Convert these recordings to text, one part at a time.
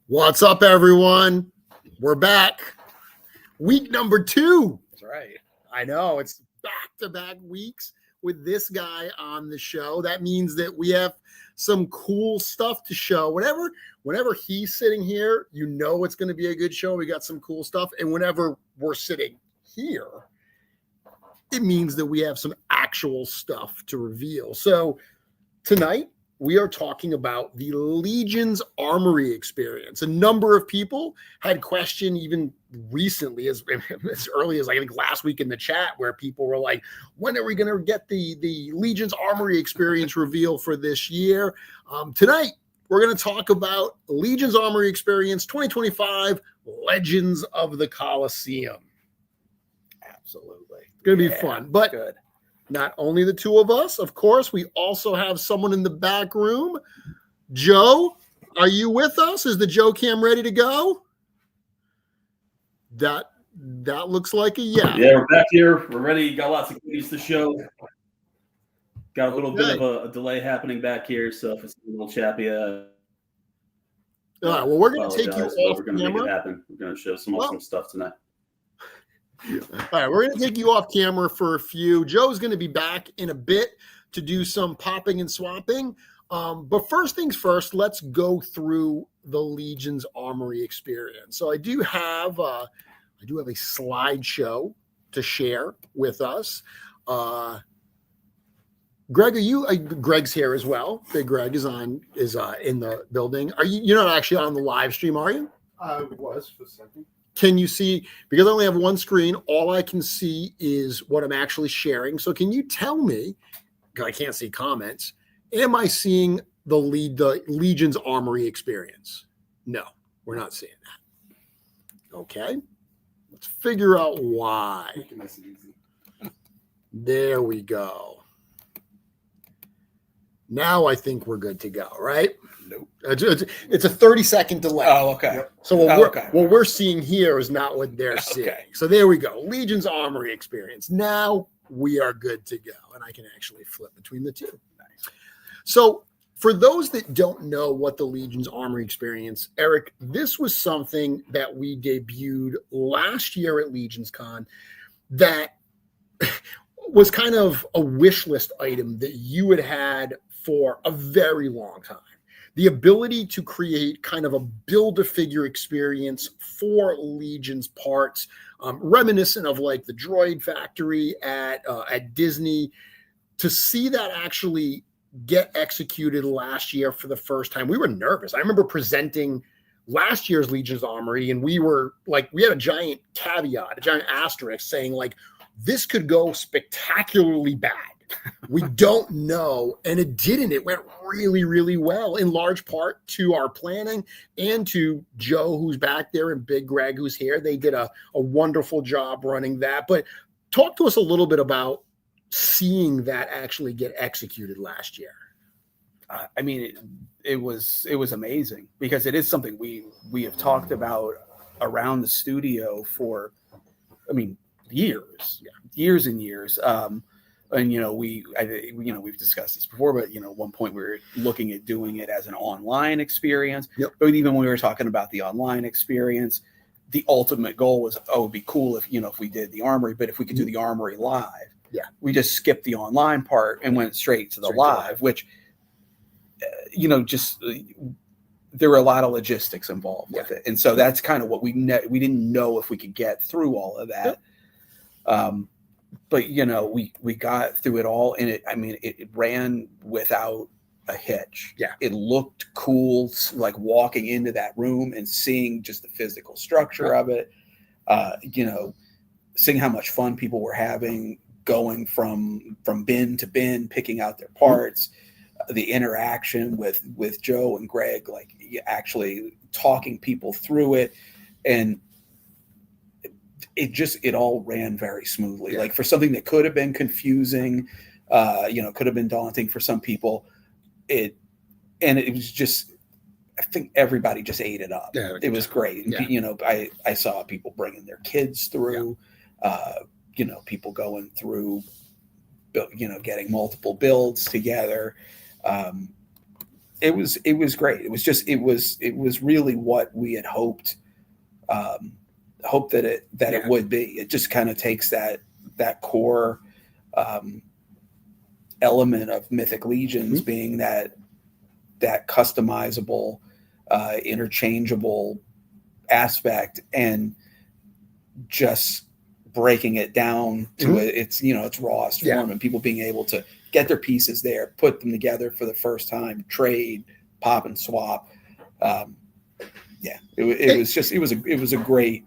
What's up, everyone? We're back. Week number 2. That's right. I know, it's back-to-back weeks with this guy on the show. That means that we have some cool stuff to show. Whenever he's sitting here, you know it's going to be a good show. We got some cool stuff. And whenever we're sitting here, it means that we have some actual stuff to reveal. So tonight, we are talking about the Legions Armory Experience. A number of people had questioned even recently, as early as I think last week in the chat, where people were like, when are we going to get the Legions Armory Experience reveal for this year? Tonight, we're going to talk about Legions Armory Experience 2025 Legends of the Coliseum. Absolutely. It's going to be fun. But good. Not only the two of us, of course, we also have someone in the back room. Joe, are you with us? Is the Joe cam ready to go? That looks like a yeah. Yeah, we're back here. We're ready. Got lots of goodies to show. Got a little bit of a delay happening back here, so if it's a little chappy, all right, well, we're going to take you off we're going to make camera. it happen. We're going to show some awesome stuff tonight. All right, we're going to take you off camera for a few. Joe's going to be back in a bit to do some popping and swapping. But first things first, let's go through the Legions Armory Experience. So I do have a slideshow to share with us. Greg, Greg's here as well. Big Greg is in the building. You're not actually on the live stream, are you? I was for a second. Can you see, because I only have one screen, all I can see is what I'm actually sharing. So can you tell me, because I can't see comments, am I seeing the Legions Armory Experience? No, we're not seeing that. Okay. Let's figure out why. There we go. Now I think we're good to go, right? Nope. It's a 30-second delay. Oh, okay. Yep. So what we're seeing here is not what they're seeing. Okay. So there we go. Legions Armory Experience. Now we are good to go. And I can actually flip between the two. Nice. So for those that don't know what the Legions Armory Experience, Eric, this was something that we debuted last year at LegionsCon that was kind of a wish list item that you had for a very long time. The ability to create kind of a build-a-figure experience for Legion's parts, reminiscent of like the Droid Factory at Disney. To see that actually get executed last year for the first time, we were nervous. I remember presenting last year's Legion's Armory, and we were like, we had a giant caveat, a giant asterisk saying like, this could go spectacularly bad. We don't know. And it didn't. It went really, really well, in large part to our planning and to Joe, who's back there, and Big Greg, who's here. They did a wonderful job running that. But talk to us a little bit about seeing that actually get executed last year. I mean, it was amazing, because it is something we have talked about around the studio for, I mean, years and years. And, we've discussed this before, but, at one point we were looking at doing it as an online experience. Yep. But even when we were talking about the online experience, the ultimate goal was, it'd be cool if we did the Armory, but if we could do the Armory live. Yeah. We just skipped the online part and went straight to the live, which, there were a lot of logistics involved with it. And so that's kind of what we didn't know if we could get through all of that. Yep. But we got through it all, and it ran without a hitch. Yeah. It looked cool, like walking into that room and seeing just the physical structure of it. Seeing how much fun people were having, going from bin to bin, picking out their parts. the interaction with Joe and Greg, like actually talking people through it, and it all ran very smoothly. Yeah. Like for something that could have been confusing, could have been daunting for some people, it was just, I think everybody just ate it up. Yeah, it was great. And, yeah. I saw people bringing their kids through, people going through, getting multiple builds together. It was great. It was really what we had hoped that it would be. It just kind of takes that core element of Mythic Legions, Mm-hmm. being that customizable, interchangeable aspect, and just breaking it down to Mm-hmm. its rawest form, and people being able to get their pieces there, put them together for the first time, trade, pop and swap. It was a great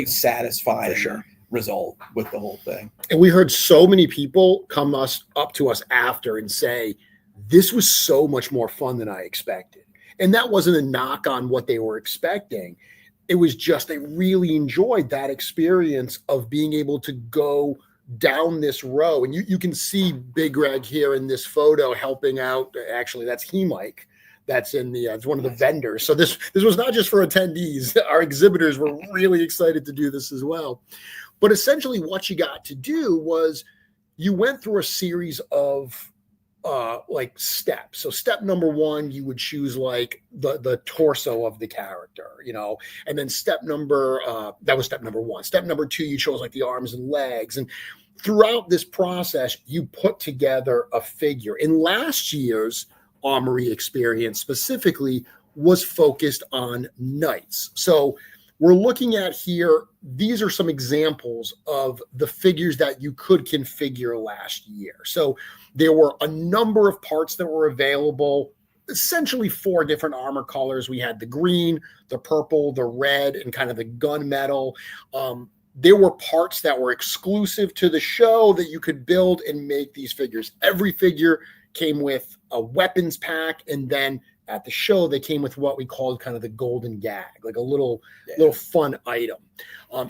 satisfying For sure. result with the whole thing. And we heard so many people come up to us after and say, this was so much more fun than I expected. And that wasn't a knock on what they were expecting. It was just they really enjoyed that experience of being able to go down this row. And you can see Big Greg here in this photo helping out. Actually, that's Mike. That's in it's one of the vendors. So this was not just for attendees. Our exhibitors were really excited to do this as well. But essentially what you got to do was you went through a series of like steps. So step number 1, you would choose like the torso of the character, and then that was step number 1. Step number 2, you chose like the arms and legs. And throughout this process, you put together a figure. In last year's Armory Experience specifically was focused on knights. So we're looking at here, these are some examples of the figures that you could configure last year. So there were a number of parts that were available, essentially 4 different armor colors. We had the green, the purple, the red, and kind of the gunmetal. There were parts that were exclusive to the show that you could build and make these figures. Every figure came with a weapons pack, and then at the show they came with what we called kind of the golden gag, like a little fun item.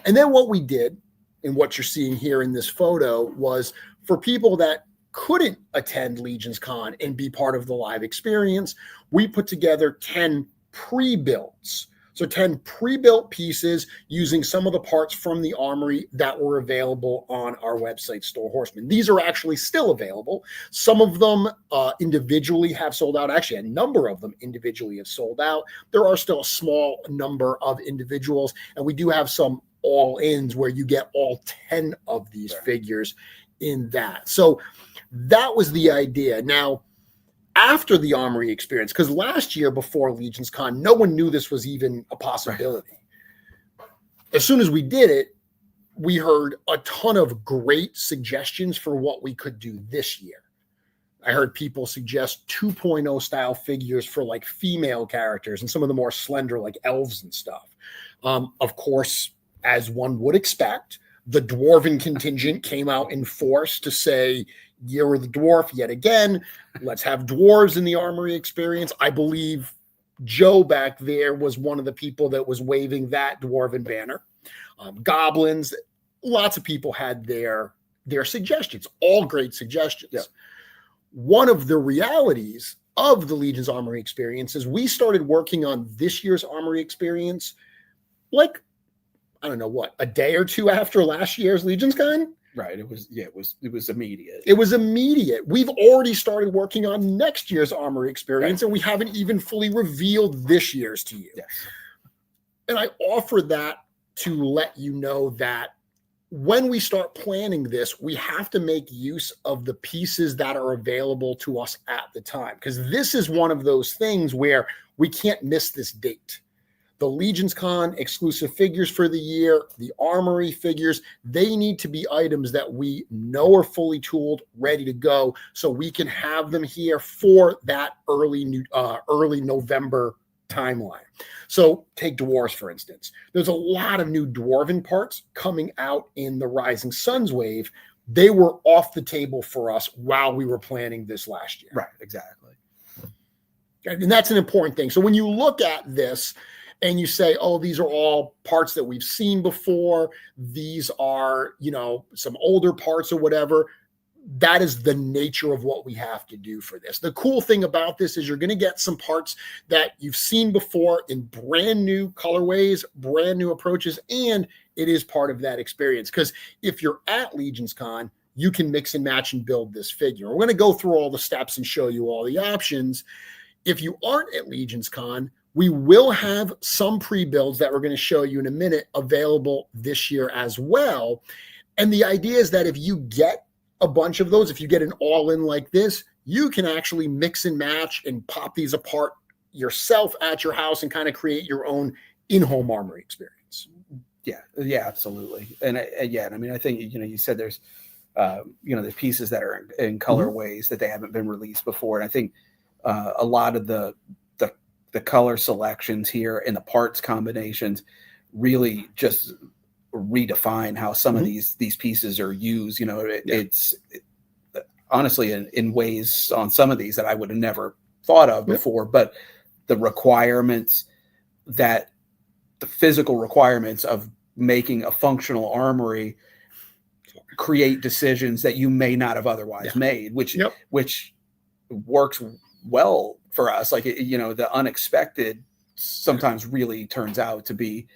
And then what we did, and what you're seeing here in this photo, was for people that couldn't attend LegionsCon and be part of the live experience, we put together 10 pre-builds. So 10 pre-built pieces using some of the parts from the armory that were available on our website, Store Horseman. These are actually still available. Some of them individually have sold out. Actually, a number of them individually have sold out. There are still a small number of individuals, and we do have some all-ins where you get all 10 of these figures in that. So that was the idea. Now, after the Armory Experience, because last year before LegionsCon, no one knew this was even a possibility. As soon as we did it, we heard a ton of great suggestions for what we could do this year. I heard people suggest 2.0 style figures for like female characters and some of the more slender like elves and stuff. Of course, as one would expect, the Dwarven contingent came out in force to say, Year of the Dwarf yet again. Let's have dwarves in the Armory Experience. I believe Joe back there was one of the people that was waving that Dwarven banner. Goblins, lots of people had their suggestions, all great suggestions. Yeah. One of the realities of the Legions Armory Experience is we started working on this year's Armory Experience like, I don't know what, a day or two after last year's LegionsCon? Right. It was immediate. It was immediate. We've already started working on next year's Armory Experience, and we haven't even fully revealed this year's to you. Yes. And I offer that to let you know that when we start planning this, we have to make use of the pieces that are available to us at the time, because this is one of those things where we can't miss this date. The LegionsCon exclusive figures for the year, the Armory figures, they need to be items that we know are fully tooled, ready to go, so we can have them here for that early November timeline. So take dwarves, for instance. There's a lot of new Dwarven parts coming out in the Rising Suns wave, they were off the table for us while we were planning this last year. Right, exactly. And that's an important thing. So when you look at this and you say, oh, these are all parts that we've seen before, these are, some older parts or whatever, that is the nature of what we have to do for this. The cool thing about this is you're going to get some parts that you've seen before in brand new colorways, brand new approaches, and it is part of that experience. Because if you're at LegionsCon, you can mix and match and build this figure. We're going to go through all the steps and show you all the options. If you aren't at LegionsCon, we will have some pre-builds that we're going to show you in a minute available this year as well. And the idea is that if you get a bunch of those, if you get an all-in like this, you can actually mix and match and pop these apart yourself at your house and kind of create your own in-home armory experience. Yeah, absolutely. And again, I mean, I think, you said there's, the pieces that are in colorways that they haven't been released before. And I think a lot of the color selections here and the parts combinations really just redefine how some of these pieces are used. It's honestly in ways on some of these that I would have never thought of before, but the requirements, that the physical requirements of making a functional armory create decisions that you may not have otherwise made, which works well for us. Like, the unexpected sometimes really turns out to be,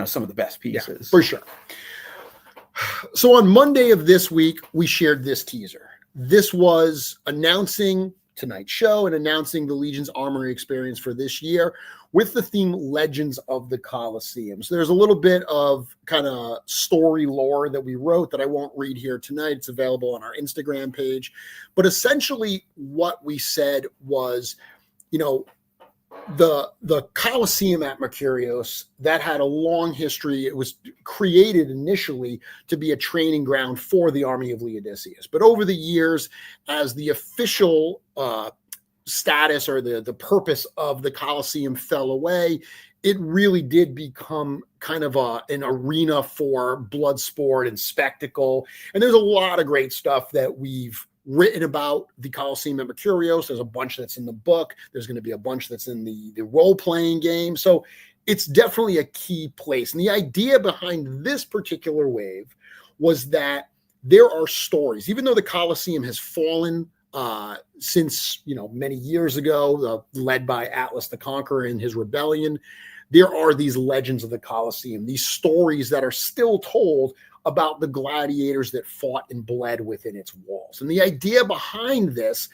some of the best pieces. Yeah, for sure. So on Monday of this week, we shared this teaser. This was announcing tonight's show and announcing the Legions Armory Experience for this year with the theme Legends of the Coliseum. So there's a little bit of kind of story lore that we wrote that I won't read here tonight. It's available on our Instagram page. But essentially what we said was, the Coliseum at Mercurios, that had a long history. It was created initially to be a training ground for the army of Leodicius. But over the years, as the official status or the purpose of the Coliseum fell away, it really did become kind of an arena for blood sport and spectacle. And there's a lot of great stuff that we've written about the Coliseum at Mercurios. There's a bunch that's in the book. There's going to be a bunch that's in the role-playing game. So it's definitely a key place. And the idea behind this particular wave was that there are stories, even though the Coliseum has fallen since, many years ago, led by Atlas the Conqueror and his rebellion, there are these legends of the Coliseum, these stories that are still told about the gladiators that fought and bled within its walls. And the idea behind this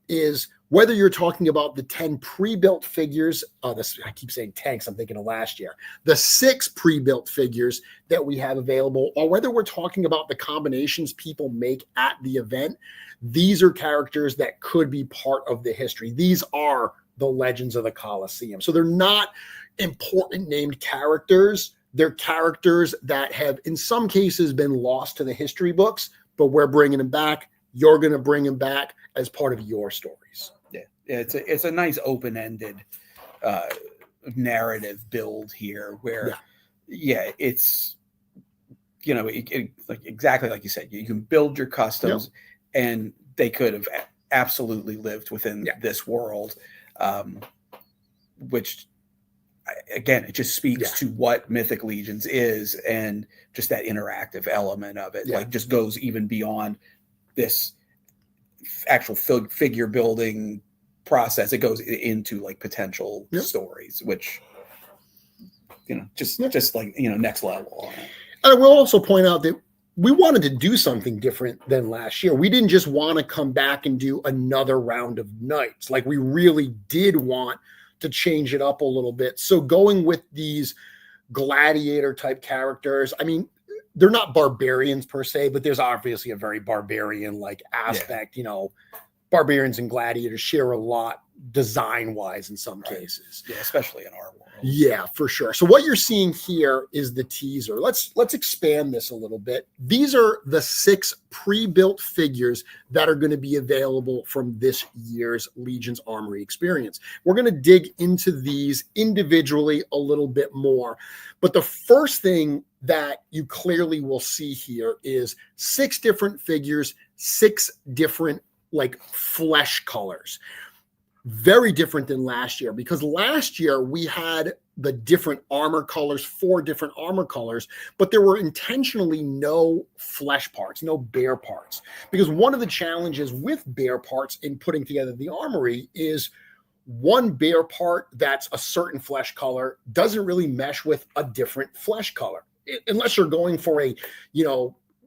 is, whether you're talking about the 10 pre-built figures, I keep saying 10 because I'm thinking of last year, the 6 pre-built figures that we have available, or whether we're talking about the combinations people make at the event, these are characters that could be part of the history. These are the legends of the Coliseum. So they're not important named characters. They're characters that have, in some cases, been lost to the history books, but we're bringing them back. You're going to bring them back as part of your stories. Yeah, it's a nice open-ended narrative build here, where, it's, like exactly like you said, you can build your customs, and they could have absolutely lived within this world, which. Again, it just speaks to what Mythic Legions is, and just that interactive element of it, like, just goes even beyond this actual figure building process. It goes into like potential stories, which, just like, next level on it. And I will also point out that we wanted to do something different than last year. We didn't just want to come back and do another round of knights. Like, we really did want to change it up a little bit. So going with these gladiator type characters, I mean, they're not barbarians per se, but there's obviously a very barbarian like aspect. Barbarians and gladiators share a lot design wise in some cases. Yeah, especially in our world. Yeah, for sure. So what you're seeing here is the teaser. Let's expand this a little bit. These are the 6 pre-built figures that are going to be available from this year's Legions Armory Experience. We're going to dig into these individually a little bit more. But the first thing that you clearly will see here is 6 different figures, 6 different like flesh colors. Very different than last year, because last year we had the different armor colors, 4 different armor colors, but there were intentionally no flesh parts, no bear parts. Because one of the challenges with bear parts in putting together the armory is one bear part that's a certain flesh color doesn't really mesh with a different flesh color. Unless you're going for a,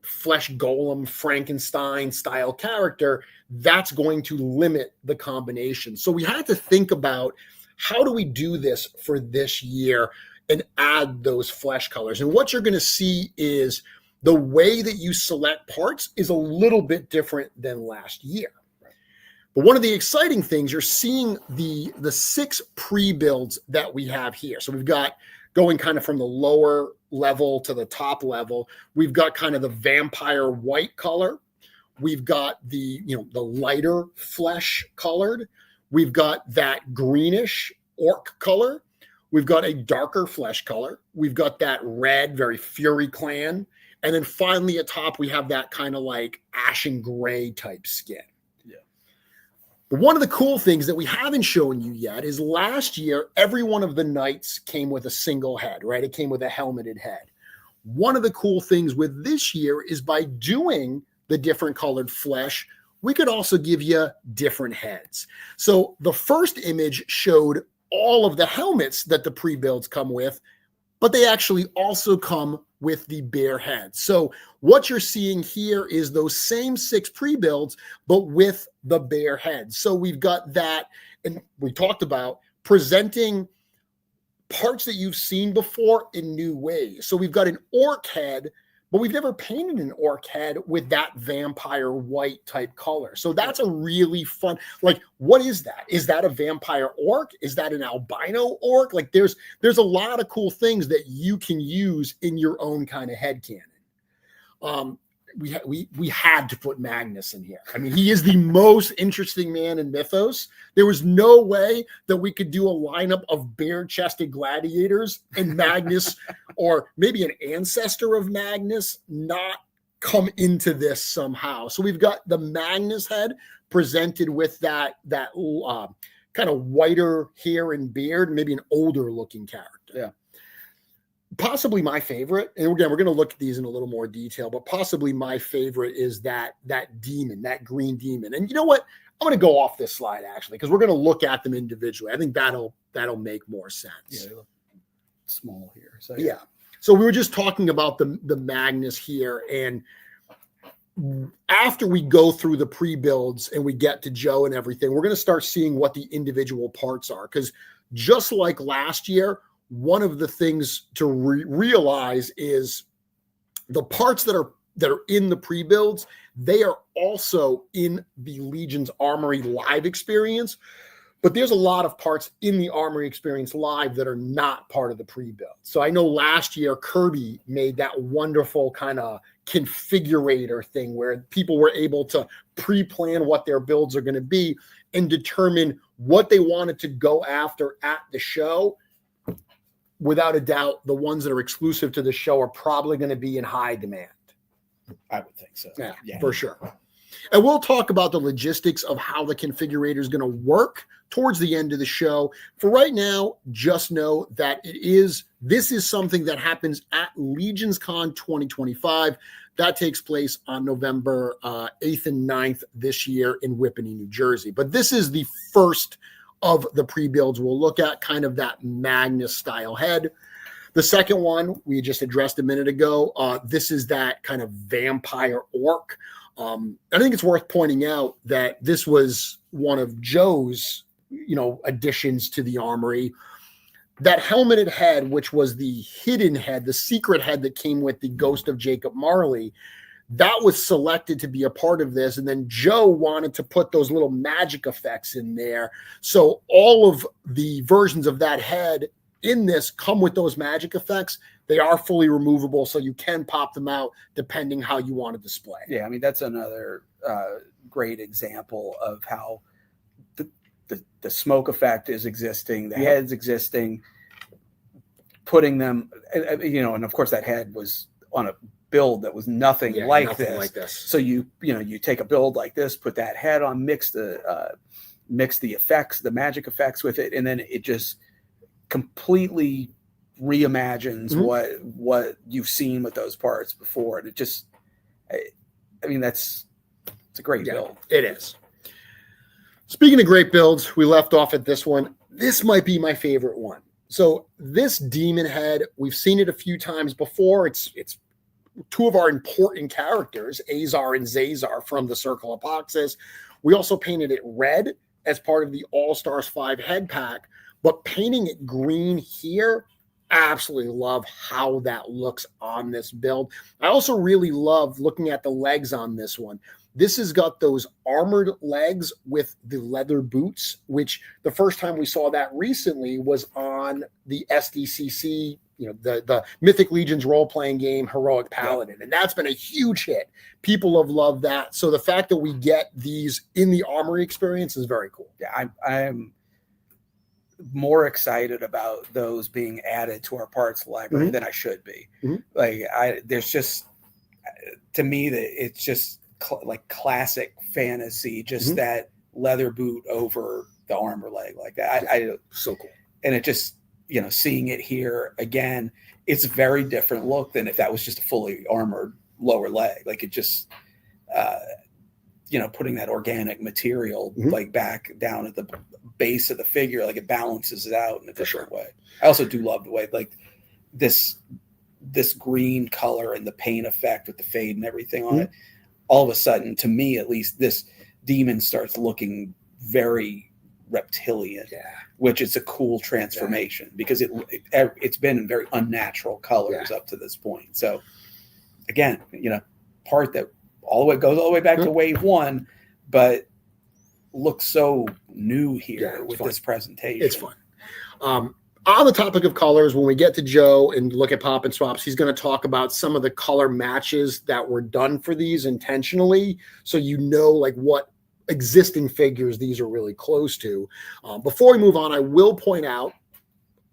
flesh golem Frankenstein style character, that's going to limit the combination. So we had to think about, how do we do this for this year and add those flesh colors? And what you're going to see is the way that you select parts is a little bit different than last year. But one of the exciting things, you're seeing the 6 pre-builds that we have here. So we've got going kind of from the lower level to the top level. We've got kind of the vampire white color. We've got the lighter flesh colored. We've got that greenish orc color. We've got a darker flesh color. We've got that red, very Fury Clan. And then finally at top, we have that kind of like ashen gray type skin. But one of the cool things that we haven't shown you yet is last year, every one of the knights came with a single head, right? It came with a helmeted head. One of the cool things with this year is by doing the different colored flesh, we could also give you different heads. So the first image showed all of the helmets that the pre-builds come with, but they actually also come with the bear head. So what you're seeing here is those same 6 pre-builds, but with the bear head. So we've got that, and we talked about presenting parts that you've seen before in new ways. So we've got an orc head, but we've never painted an orc head with that vampire white type color. So that's a really fun, like, what is that? Is that a vampire orc? Is that an albino orc? Like there's a lot of cool things that you can use in your own kind of headcanon. We had to put Magnus in here. I mean, he is the most interesting man in Mythos. There was no way that we could do a lineup of bare-chested gladiators and Magnus, or maybe an ancestor of Magnus, not come into this somehow. So we've got the Magnus head presented with that kind of whiter hair and beard, maybe an older looking character. Yeah. Possibly my favorite, and again, we're going to look at these in a little more detail, but possibly my favorite is that demon, that green demon. And you know what? I'm going to go off this slide actually, because we're going to look at them individually. I think that'll make more sense. Yeah, they look small here. So yeah. So we were just talking about the Magnus here, and after we go through the pre-builds and we get to Joe and everything, we're going to start seeing what the individual parts are, because just like last year, one of the things to realize is the parts that are in the pre-builds, they are also in the Legions Armory Live experience, but there's a lot of parts in the Armory Experience Live that are not part of the pre-build. So I know last year Kirby made that wonderful kind of configurator thing where people were able to pre-plan what their builds are going to be and determine what they wanted to go after at the show. Without a doubt, the ones that are exclusive to the show are probably going to be in high demand. I would think so. Yeah, for sure. And we'll talk about the logistics of how the configurator is going to work towards the end of the show. For right now, just know that this is something that happens at LegionsCon 2025. That takes place on November 8th and 9th this year in Whippany, New Jersey. But this is the first of the pre-builds we'll look at, kind of that Magnus style head. The second one we just addressed a minute ago, this is that kind of vampire orc. I think it's worth pointing out that this was one of Joe's, additions to the armory. That helmeted head, which was the hidden head, the secret head that came with the Ghost of Jacob Marley, that was selected to be a part of this. And then Joe wanted to put those little magic effects in there. So all of the versions of that head in this come with those magic effects. They are fully removable, so you can pop them out depending how you want to display. Yeah, I mean, that's another great example of how the smoke effect is existing, the head's existing, putting them, and of course that head was on a build that was nothing like this. So you take a build like this, put that head on, mix the effects, the magic effects with it, and then it just completely reimagines what you've seen with those parts before. And it just, it's a great build. It is. Speaking of great builds, we left off at this one. This might be my favorite one. So this demon head, we've seen it a few times before. It's two of our important characters, Azar and Zazar from the Circle of Poxus. We also painted it red as part of the All-Stars 5 head pack, but painting it green here, absolutely love how that looks on this build. I also really love looking at the legs on this one. This has got those armored legs with the leather boots, which the first time we saw that recently was on the SDCC, the Mythic Legions role-playing game, Heroic Paladin. And that's been a huge hit. People have loved that. So the fact that we get these in the Armory Experience is very cool. Yeah, I'm more excited about those being added to our parts library than I should be. There's just, to me, that it's just like classic fantasy, just that leather boot over the armor leg like that. So cool. And it just, seeing it here again, it's a very different look than if that was just a fully armored lower leg. Like it just, putting that organic material like back down at the base of the figure, like it balances it out in a different way. I also do love the way like this green color and the paint effect with the fade and everything on it. All of a sudden, to me at least, this demon starts looking very reptilian, which is a cool transformation because it's been in very unnatural colors up to this point. So again, part that goes all the way back to wave 1, but looks so new here with this presentation. It's fun. On the topic of colors, when we get to Joe and look at Pop and Swaps, he's going to talk about some of the color matches that were done for these intentionally. So like what existing figures these are really close to. Before we move on, I will point out,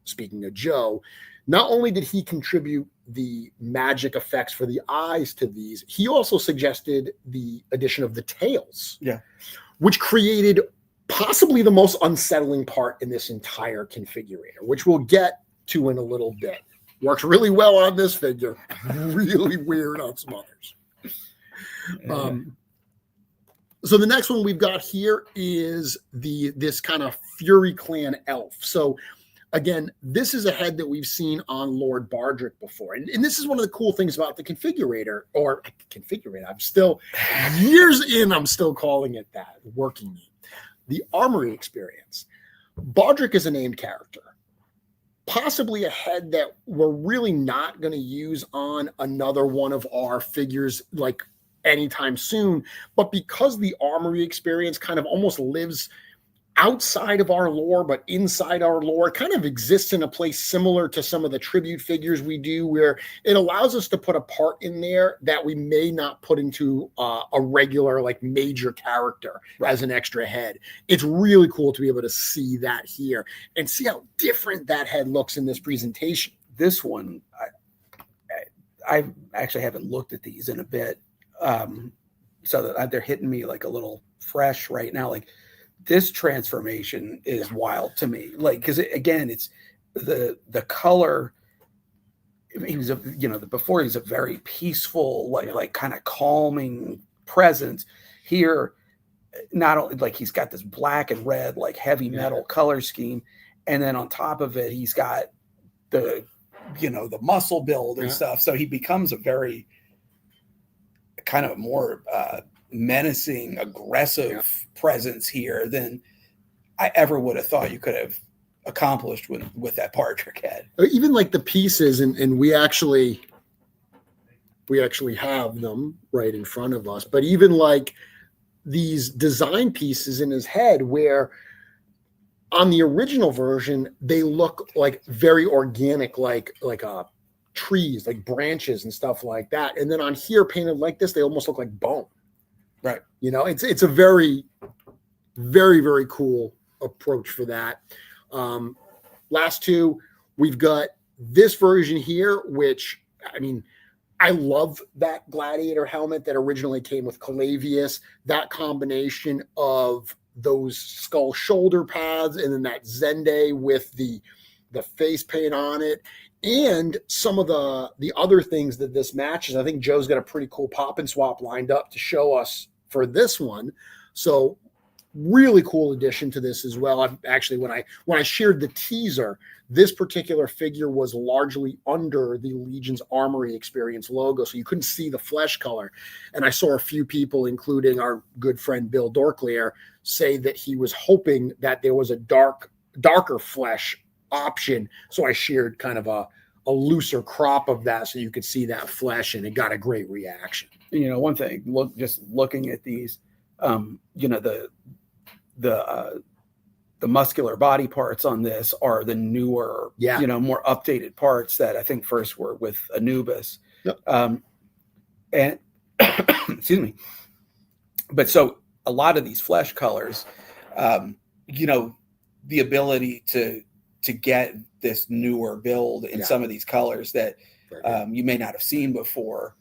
speaking of Joe, not only did he contribute the magic effects for the eyes to these, he also suggested the addition of the tails. Yeah. Which created possibly the most unsettling part in this entire configurator, which we'll get to in a little bit. Works really well on this figure, really weird on some others. So the next one we've got here is this kind of Fury Clan elf. So again, this is a head that we've seen on Lord Bardrick before. And this is one of the cool things about the configurator. I'm still, years in, I'm still calling it that, working name. The Armory Experience. Bardrick is a named character. Possibly a head that we're really not going to use on another one of our figures like anytime soon. But because the Armory Experience kind of almost lives outside of our lore, but inside our lore, kind of exists in a place similar to some of the tribute figures we do, where it allows us to put a part in there that we may not put into a regular, like major character as an extra head. It's really cool to be able to see that here and see how different that head looks in this presentation. This one, I actually haven't looked at these in a bit, so that they're hitting me like a little fresh right now. Like, this transformation is wild to me. Like, because again, it's the color. He was before he's a very peaceful, like kind of calming presence. Here, not only like he's got this black and red, like heavy metal color scheme, and then on top of it, he's got the muscle build and stuff. So he becomes a very kind of more menacing, aggressive presence here than I ever would have thought you could have accomplished with that Bardrick head. Even like the pieces, and we actually We actually have them right in front of us. But even like these design pieces in his head, where on the original version they look like very organic, like trees, like branches and stuff like that. And then on here, painted like this, they almost look like bone. Right. You know, it's a very, very, very cool approach for that. Last two, we've got this version here, which, I mean, I love that gladiator helmet that originally came with Calavius. That combination of those skull shoulder pads and then that Zende with the face paint on it, and some of the other things that this matches. I think Joe's got a pretty cool pop and swap lined up to show us for this one. So really cool addition to this as well. I'm actually, when I shared the teaser, this particular figure was largely under the Legions Armory Experience logo, so you couldn't see the flesh color. And I saw a few people, including our good friend Bill Dorklier, say that he was hoping that there was a darker flesh option. So I shared kind of a looser crop of that so you could see that flesh, and it got a great reaction. You know, one thing, just looking at these, you know, the muscular body parts on this are the newer, you know, more updated parts that I think first were with Anubis. Yep. And excuse me. But so a lot of these flesh colors, you know, the ability to get this newer build in some of these colors that you may not have seen before.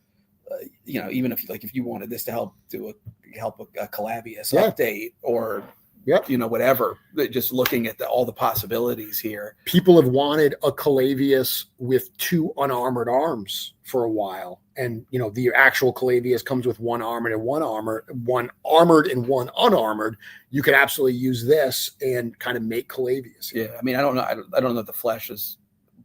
You know, even if you wanted this to help a Calavius update or you know, whatever, just looking at all the possibilities here. People have wanted a Calavius with two unarmored arms for a while. And, you know, the actual Calavius comes with one armored and one armored and one unarmored. You could absolutely use this and kind of make Calavius. Yeah. I mean, I don't know if the flesh is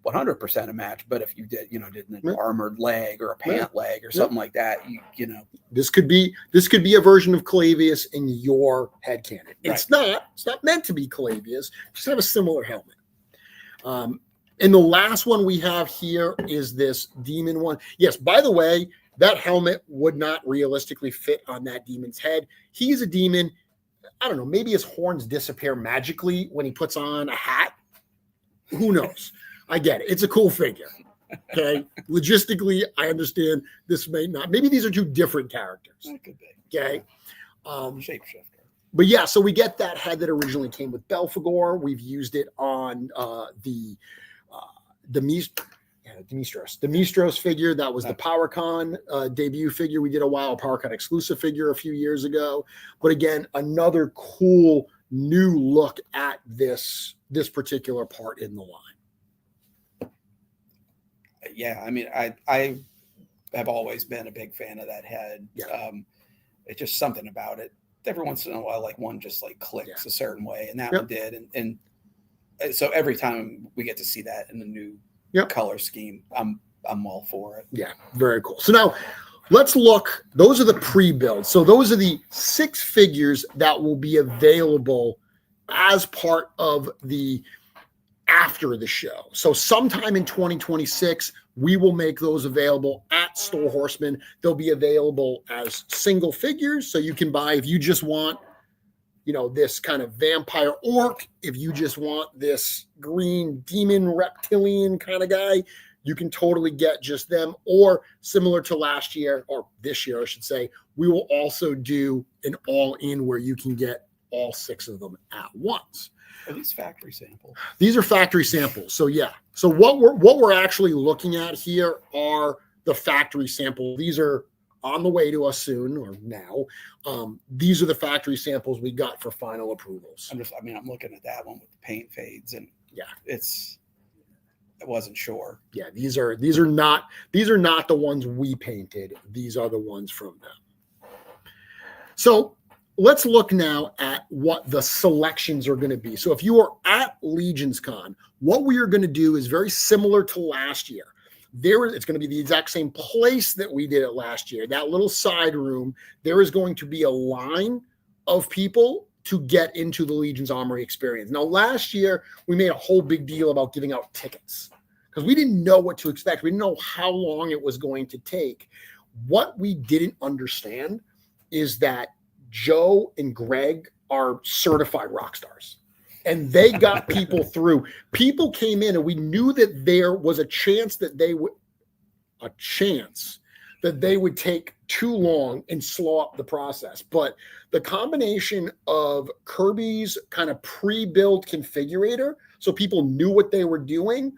100% a match, but if you did an armored leg or a pant leg or something like that, you know, this could be a version of Calavius in your headcanon. Right. It's not meant to be Calavius, just have a similar helmet. And the last one we have here is this demon one. Yes, by the way, that helmet would not realistically fit on that demon's head. He's a demon. I don't know, maybe his horns disappear magically when he puts on a hat. Who knows? I get it. It's a cool figure. Okay. Logistically, I understand this may not. Maybe these are two different characters. That could be. Okay. Shapeshifter. But yeah, so we get that head that originally came with Belphegor. We've used it on the Mistros figure. That was the PowerCon debut figure we did a while, PowerCon exclusive figure a few years ago. But again, another cool new look at this particular part in the line. Yeah, I mean, I have always been a big fan of that head. Yeah. It's just something about it. Every once in a while, like one just like clicks a certain way, and that one did. And so every time we get to see that in the new color scheme, I'm all for it. Yeah, very cool. So now let's look. Those are the pre-builds. So those are the 6 figures that will be available as part of the after the show. So sometime in 2026, we will make those available at Store Horseman. They'll be available as single figures. So you can buy, if you just want, you know, this kind of vampire orc, if you just want this green demon reptilian kind of guy, you can totally get just them. Or similar to last year, or this year, I should say, we will also do an all-in where you can get all 6 of them at once. Are these factory samples? These are factory samples. So yeah. So what we're actually looking at here are the factory sample. These are on the way to us soon or now. These are the factory samples we got for final approvals. I'm looking at that one with the paint fades, and I wasn't sure. Yeah, these are not the ones we painted. These are the ones from them. So let's look now at what the selections are going to be. So if you are at LegionsCon, what we are going to do is very similar to last year. It's going to be the exact same place that we did it last year. That little side room, there is going to be a line of people to get into the Legions Armory Experience. Now, last year, we made a whole big deal about giving out tickets because we didn't know what to expect. We didn't know how long it was going to take. What we didn't understand is that Joe and Greg are certified rock stars. And they got people through. People came in, and we knew that there was a chance that they would take too long and slow up the process. But the combination of Kirby's kind of pre-build configurator, so people knew what they were doing,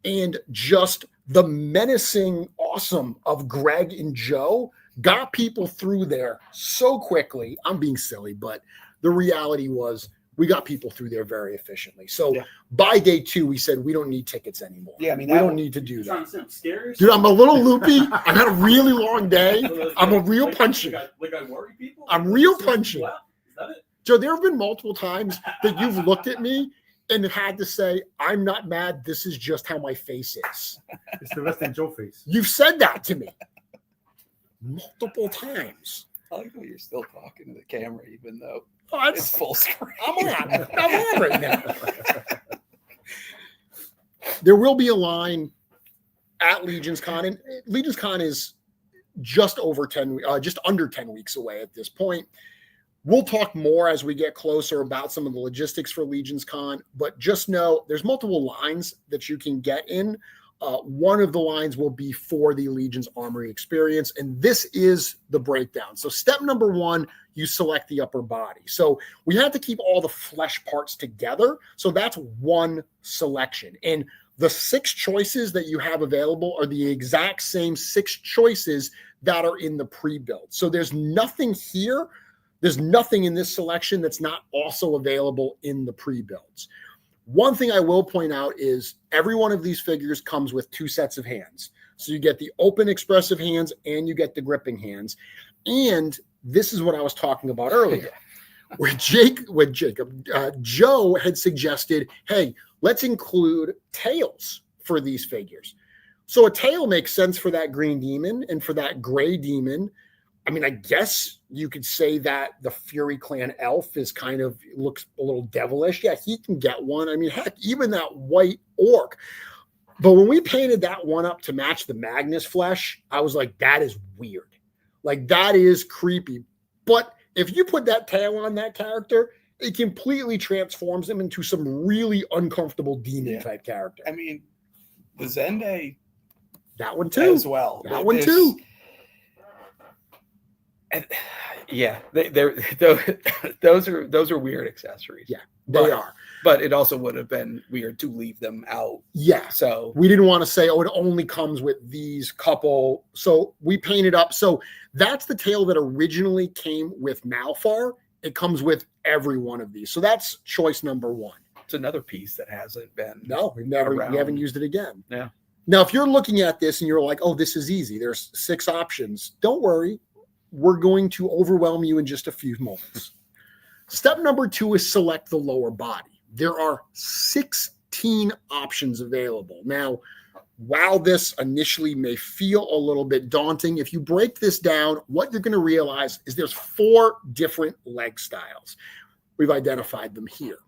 and just the menacing awesome of Greg and Joe got people through there so quickly. I'm being silly, but the reality was we got people through there very efficiently. So by day 2, we said we don't need tickets anymore. Yeah, I mean, we don't need to do You're that. trying to sound scary? Dude, I'm a little loopy. I had a really long day. I'm a real punchy. Like I worry people? I'm real punchy. Wow. Is that it? Joe, there have been multiple times that you've looked at me and had to say, I'm not mad. This is just how my face is. It's the Western Joe face. You've said that to me multiple times. I like how you're still talking to the camera, even though Oh, it's full screen. I'm on right now. There will be a line at LegionsCon, and LegionsCon is just under 10 weeks away at this point. We'll talk more as we get closer about some of the logistics for LegionsCon, but just know there's multiple lines that you can get in. One of the lines will be for the Legions Armory Experience, and this is the breakdown. So step number 1, you select the upper body. So we have to keep all the flesh parts together. So that's one selection. And the 6 choices that you have available are the exact same 6 choices that are in the pre-build. So there's nothing here. There's nothing in this selection that's not also available in the pre-builds. One thing I will point out is every one of these figures comes with 2 sets of hands. So you get the open expressive hands and you get the gripping hands. And this is what I was talking about earlier, where Joe had suggested, hey, let's include tails for these figures. So a tail makes sense for that green demon and for that gray demon. I mean, I guess you could say that the Fury Clan elf is looks a little devilish. Yeah, he can get one. I mean, heck, even that white orc. But when we painted that one up to match the Magnus flesh, I was like, that is weird. Like, that is creepy. But if you put that tail on that character, it completely transforms him into some really uncomfortable demon type character. I mean, the Zende, that one too. As well. That one too. And, yeah, those are weird accessories. Yeah, they are. But it also would have been weird to leave them out. Yeah. So we didn't want to say, oh, it only comes with these couple. So we painted up. So that's the tail that originally came with Malfar. It comes with every one of these. So that's choice number 1. It's another piece that hasn't been. No, we haven't used it again. Yeah. Now, if you're looking at this and you're like, oh, this is easy, there's 6 options. Don't worry. We're going to overwhelm you in just a few moments. Step number 2 is select the lower body. There are 16 options available. Now, while this initially may feel a little bit daunting, if you break this down, what you're going to realize is there's 4 different leg styles. We've identified them here.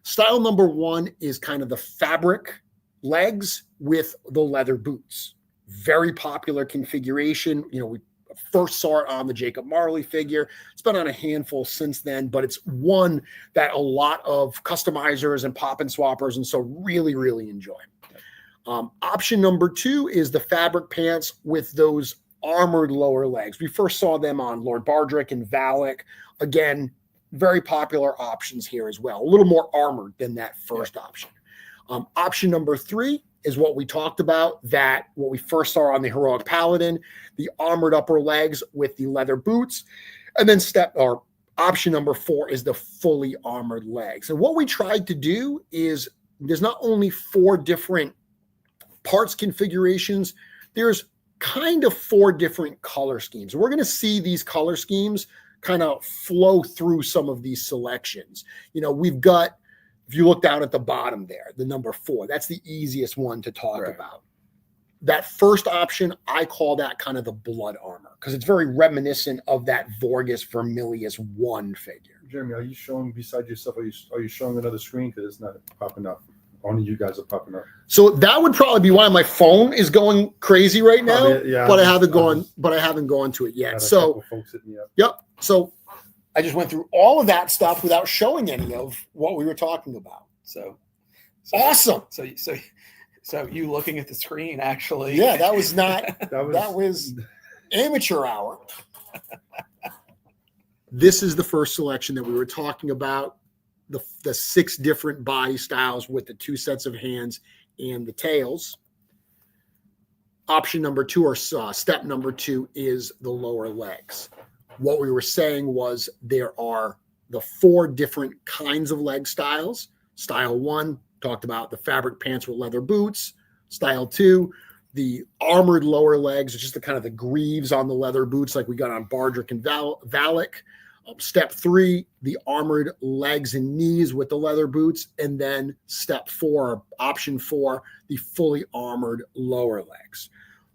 Style number 1 is kind of the fabric legs with the leather boots. Very popular configuration. We first saw it on the Jacob Marley figure. It's been on a handful since then, but it's one that a lot of customizers and pop and swappers and so really, really enjoy. Option number 2 is the fabric pants with those armored lower legs. We first saw them on Lord Bardrick and Valak. Again, very popular options here as well. A little more armored than that first option. Option number 3 is what we talked about, what we first saw on the Heroic Paladin, the armored upper legs with the leather boots. And then option number 4 is the fully armored legs. And what we tried to do is there's not only 4 different parts configurations, there's kind of 4 different color schemes. We're going to see these color schemes kind of flow through some of these selections. We've got, if you look down at the bottom there, the number 4, that's the easiest one to talk about. That first option, I call that kind of the blood armor because it's very reminiscent of that Vorgus Vermilius 1 figure. Jeremy, are you showing beside yourself? Are you showing another screen because it's not popping up? Only you guys are popping up. So that would probably be why my phone is going crazy right now. Probably, yeah, but I haven't gone to it yet. Had a So couple folks hit me up. yep. So I just went through all of that stuff without showing any of what we were talking about. So Awesome. So you looking at the screen actually? Yeah, that was not. That was amateur hour. This is the first selection that we were talking about. The 6 different body styles with the 2 sets of hands and the tails. Option number 2 or step number 2 is the lower legs. What we were saying was there are the 4 different kinds of leg styles. Style 1 talked about the fabric pants with leather boots. Style 2, the armored lower legs, which is the kind of the greaves on the leather boots like we got on Bardrick and Valak. Step 3, the armored legs and knees with the leather boots. And then step 4, option 4, the fully armored lower legs.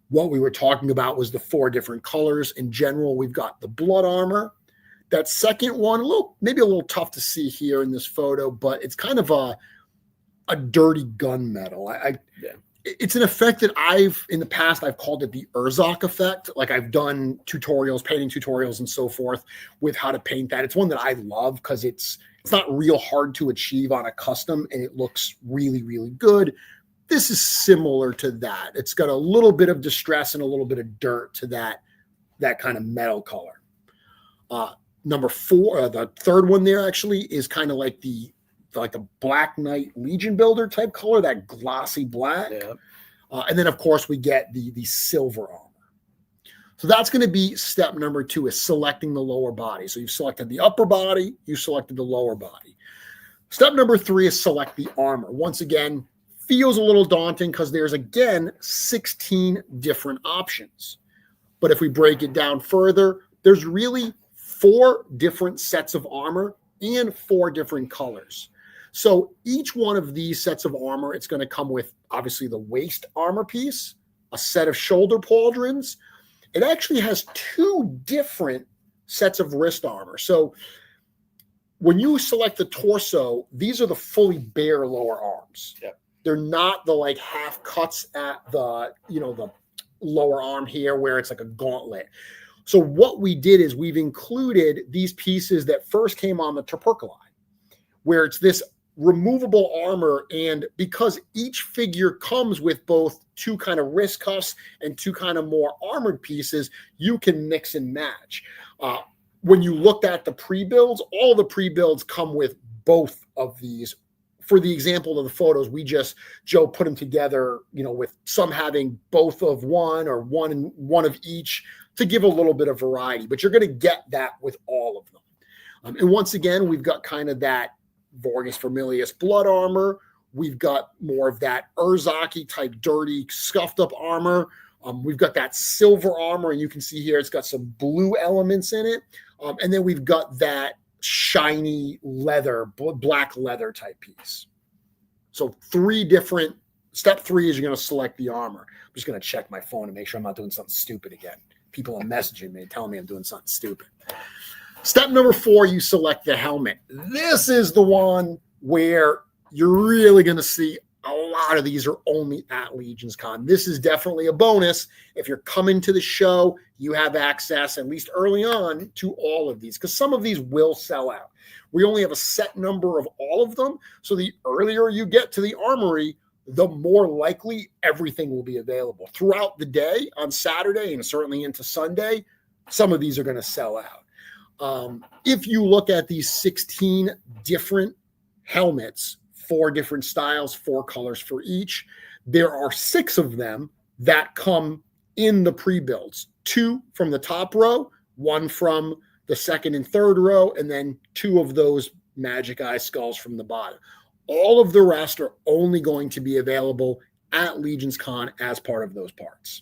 What we were talking about was the 4 different colors. In general, we've got the blood armor. That second one, maybe a little tough to see here in this photo, but it's kind of a dirty gunmetal. It's an effect that in the past, I've called it the Urzak effect. Like I've done painting tutorials and so forth with how to paint that. It's one that I love because it's not real hard to achieve on a custom and it looks really, really good. This is similar to that. It's got a little bit of distress and a little bit of dirt to that kind of metal color. Number 4, the third one there actually is kind of like a Black Knight Legion Builder type color, that glossy black. Yeah. And then, of course, we get the silver armor. So that's going to be step number 2 is selecting the lower body. So you've selected the upper body, you selected the lower body. Step number 3 is select the armor. Once again, feels a little daunting because there's, again, 16 different options. But if we break it down further, there's really 4 different sets of armor and 4 different colors. So each one of these sets of armor, it's going to come with obviously the waist armor piece, a set of shoulder pauldrons. It actually has 2 different sets of wrist armor. So when you select the torso, these are the fully bare lower arms. Yep. They're not the half cuts at the lower arm here where it's like a gauntlet. So what we did is we've included these pieces that first came on the tuberculi, where it's this removable armor. And because each figure comes with both 2 kind of wrist cuffs and 2 kind of more armored pieces, you can mix and match. When you looked at the pre-builds, all the pre-builds come with both of these. For the example of the photos, Joe put them together, with some having both of one or one of each to give a little bit of variety, but you're going to get that with all of them. And once again, we've got kind of that Vorgus Vermilius blood armor. We've got more of that Urzaki type dirty, scuffed up armor. We've got that silver armor, and you can see here it's got some blue elements in it. And then we've got that shiny leather, black leather type piece. So 3 different. Step 3 is you're going to select the armor. I'm just going to check my phone to make sure I'm not doing something stupid again. People are messaging me, telling me I'm doing something stupid. Step number 4, you select the helmet. This is the one where you're really going to see a lot of these are only at LegionsCon. This is definitely a bonus. If you're coming to the show, you have access, at least early on, to all of these, because some of these will sell out. We only have a set number of all of them, so the earlier you get to the armory, the more likely everything will be available. Throughout the day, on Saturday, and certainly into Sunday, some of these are going to sell out. If you look at these 16 different helmets, 4 different styles, 4 colors for each, there are 6 of them that come in the pre-builds. 2 from the top row, 1 from the second and third row, and then 2 of those Magic Eye skulls from the bottom. All of the rest are only going to be available at LegionsCon as part of those parts.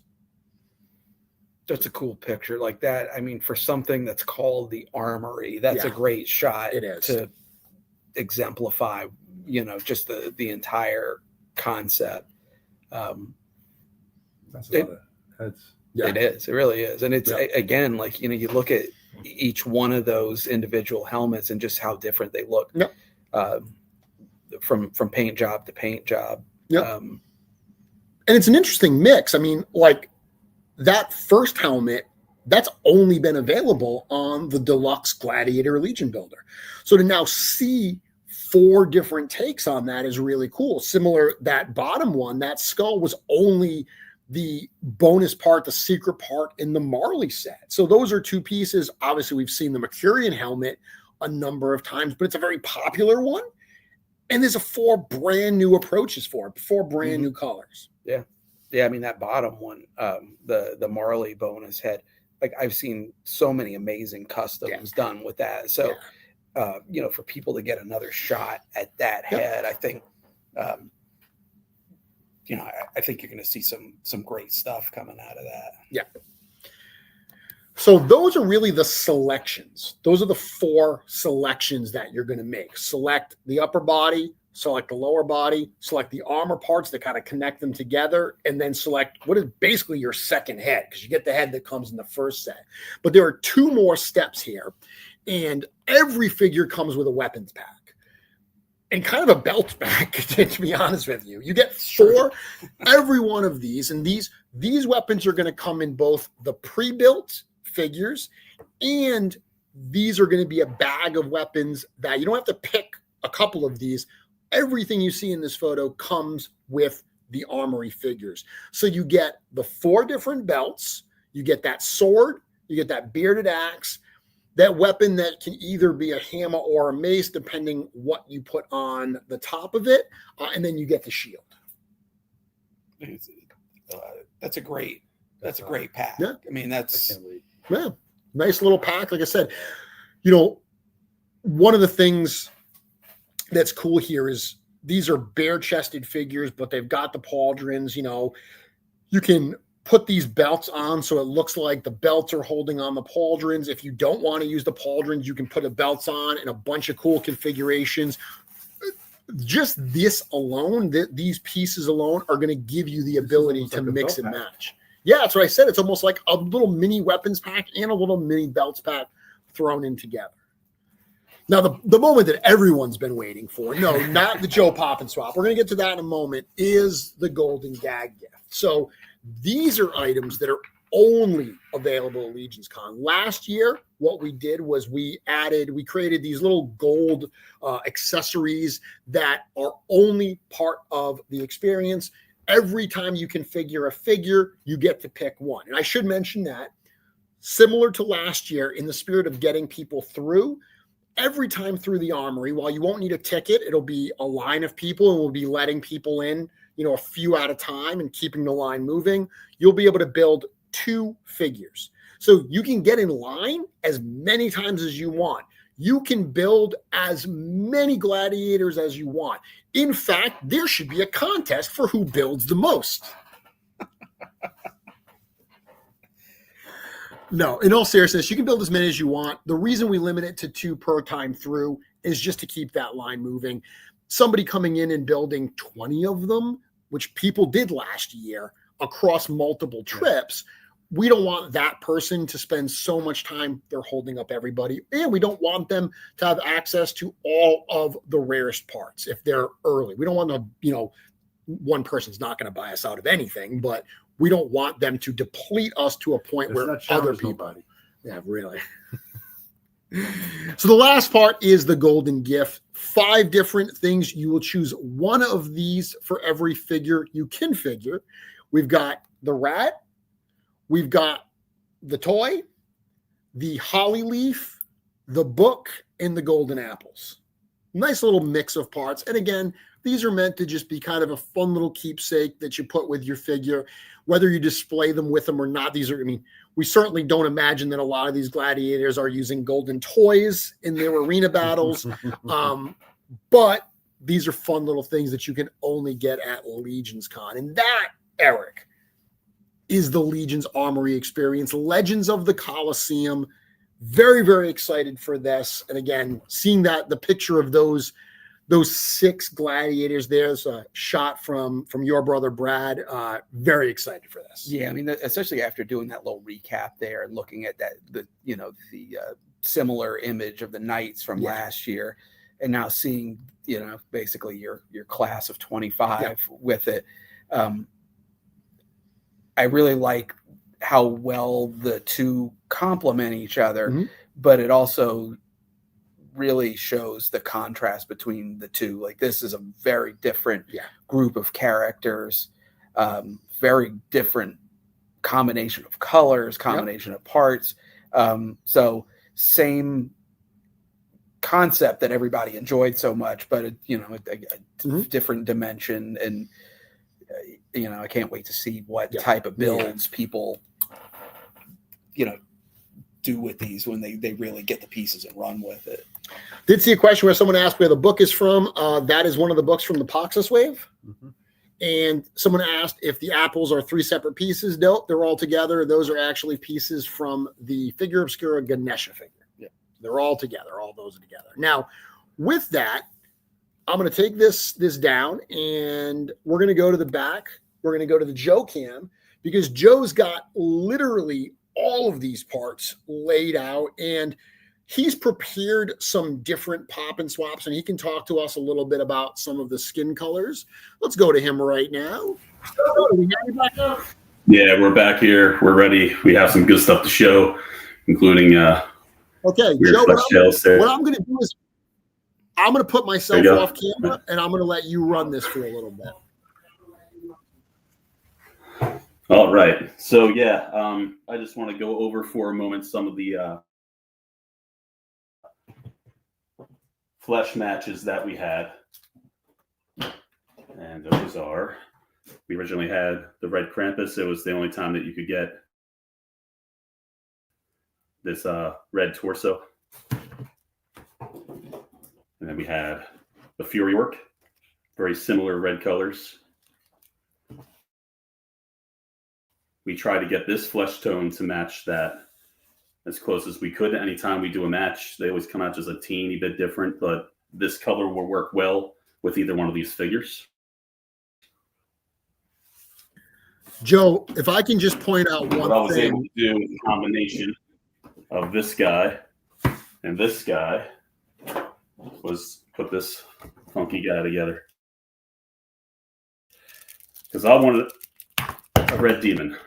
That's a cool picture like that. I mean, for something that's called the Armory, that's a great shot. It is to exemplify, just the entire concept. That's a lot of heads. Yeah. It is. It really is. And it's again, you look at each one of those individual helmets and just how different they look. Yep. from paint job to paint job. Yep. And it's an interesting mix. I mean, like that first helmet, that's only been available on the Deluxe Gladiator Legion Builder. So to now see 4 different takes on that is really cool. Similar, that bottom one, that skull was only the bonus part, the secret part in the Marley set. So those are 2 pieces. Obviously, we've seen the Mercurian helmet a number of times, but it's a very popular one. And there's 4 brand new approaches for it, 4 brand new colors. Yeah. Yeah. I mean, that bottom one, the Marley bonus head, like I've seen so many amazing customs done with that. So, for people to get another shot at that head, I think, I think you're going to see some great stuff coming out of that. Yeah. So those are really the selections. Those are the 4 selections that you're going to make. Select the upper body, select the lower body, select the armor parts that kind of connect them together, and then select what is basically your second head, because you get the head that comes in the first set. But there are 2 more steps here, and every figure comes with a weapons pack. And kind of a belt pack, to be honest with you. You get 4, every one of these, and these weapons are going to come in both the pre-built figures, and these are going to be a bag of weapons that you don't have to pick a couple of these. Everything you see in this photo comes with the armory figures. So you get the 4 different belts, you get that sword, you get that bearded axe, that weapon that can either be a hammer or a mace, depending what you put on the top of it, and then you get the shield. That's a great pack. Yeah. I mean, that's nice little pack. Like I said, one of the things that's cool here is these are bare-chested figures, but they've got the pauldrons. You can put these belts on so it looks like the belts are holding on the pauldrons. If you don't want to use the pauldrons, you can put the belts on in a bunch of cool configurations. Just this alone, these pieces alone are going to give you the ability to mix and match. Yeah, that's what I said. It's almost like a little mini weapons pack and a little mini belts pack thrown in together. Now, the moment that everyone's been waiting for, no, not the Joe Pop and Swap, we're going to get to that in a moment, is the Golden Gag Gift. So these are items that are only available at LegionsCon. Last year, what we did was we created these little gold accessories that are only part of the experience. Every time you configure a figure, you get to pick one. And I should mention that, similar to last year, in the spirit of getting people through, every time through the armory, while you won't need a ticket, it'll be a line of people, and we'll be letting people in, a few at a time and keeping the line moving. You'll be able to build 2 figures. So you can get in line as many times as you want. You can build as many gladiators as you want. In fact, there should be a contest for who builds the most. No, in all seriousness, you can build as many as you want. The reason we limit it to 2 per time through is just to keep that line moving. Somebody coming in and building 20 of them, which people did last year across multiple trips, we don't want that person to spend so much time they're holding up everybody. And we don't want them to have access to all of the rarest parts if they're early. We don't want to, one person's not going to buy us out of anything, but we don't want them to deplete us to a point where other people. Yeah, really. So the last part is the golden gift. 5 different things. You will choose one of these for every figure you can figure. We've got the rat. We've got the toy, the holly leaf, the book, and the golden apples. Nice little mix of parts. And again, these are meant to just be kind of a fun little keepsake that you put with your figure, whether you display them with them or not. We certainly don't imagine that a lot of these gladiators are using golden toys in their arena battles. But these are fun little things that you can only get at LegionsCon. And that, Eric, is the Legions Armory Experience, Legends of the Coliseum. Very, very excited for this. And again, seeing the picture of those 6 gladiators, there's a shot from your brother Brad. Very excited for this. Yeah, I mean, especially after doing that little recap there and looking at that, the similar image of the knights from last year, and now seeing, basically your class of 25 with it. I really like how well the two complement each other, but it also really shows the contrast between the two. Like, this is a very different group of characters, very different combination of colors, combination of parts. So same concept that everybody enjoyed so much, but a different dimension. And I can't wait to see what type of builds people do with these when they really get the pieces and run with it. Did see a question where someone asked where the book is from. That is one of the books from the Poxus Wave. And someone asked if the apples are 3 separate pieces. No, they're all together. Those are actually pieces from the Figure Obscura Ganesha figure. They're all together. All those are together. Now, with that, I'm going to take this down, and we're going to go to the back. We're going to go to the Joe cam, because Joe's got literally all of these parts laid out, and he's prepared some different pop and swaps, and he can talk to us a little bit about some of the skin colors. Let's go to him right now. Yeah, we're back here. We're ready. We have some good stuff to show, including okay, weird Joe, flesh tails there. what I'm going to do is I'm going to put myself off camera, and I'm going to let you run this for a little bit. All right. So, I just want to go over for a moment some of the flesh matches that we had. And those are, we originally had the Red Krampus. It was the only time that you could get this red torso. And then we had the Fury Orc, very similar red colors. We try to get this flesh tone to match that as close as we could. Anytime we do a match, they always come out just a teeny bit different, but this color will work well with either one of these figures. Joe, if I can just point out one what I was thing. able to do with the combination of this guy and this guy was put this funky guy together. Because I wanted a red demon.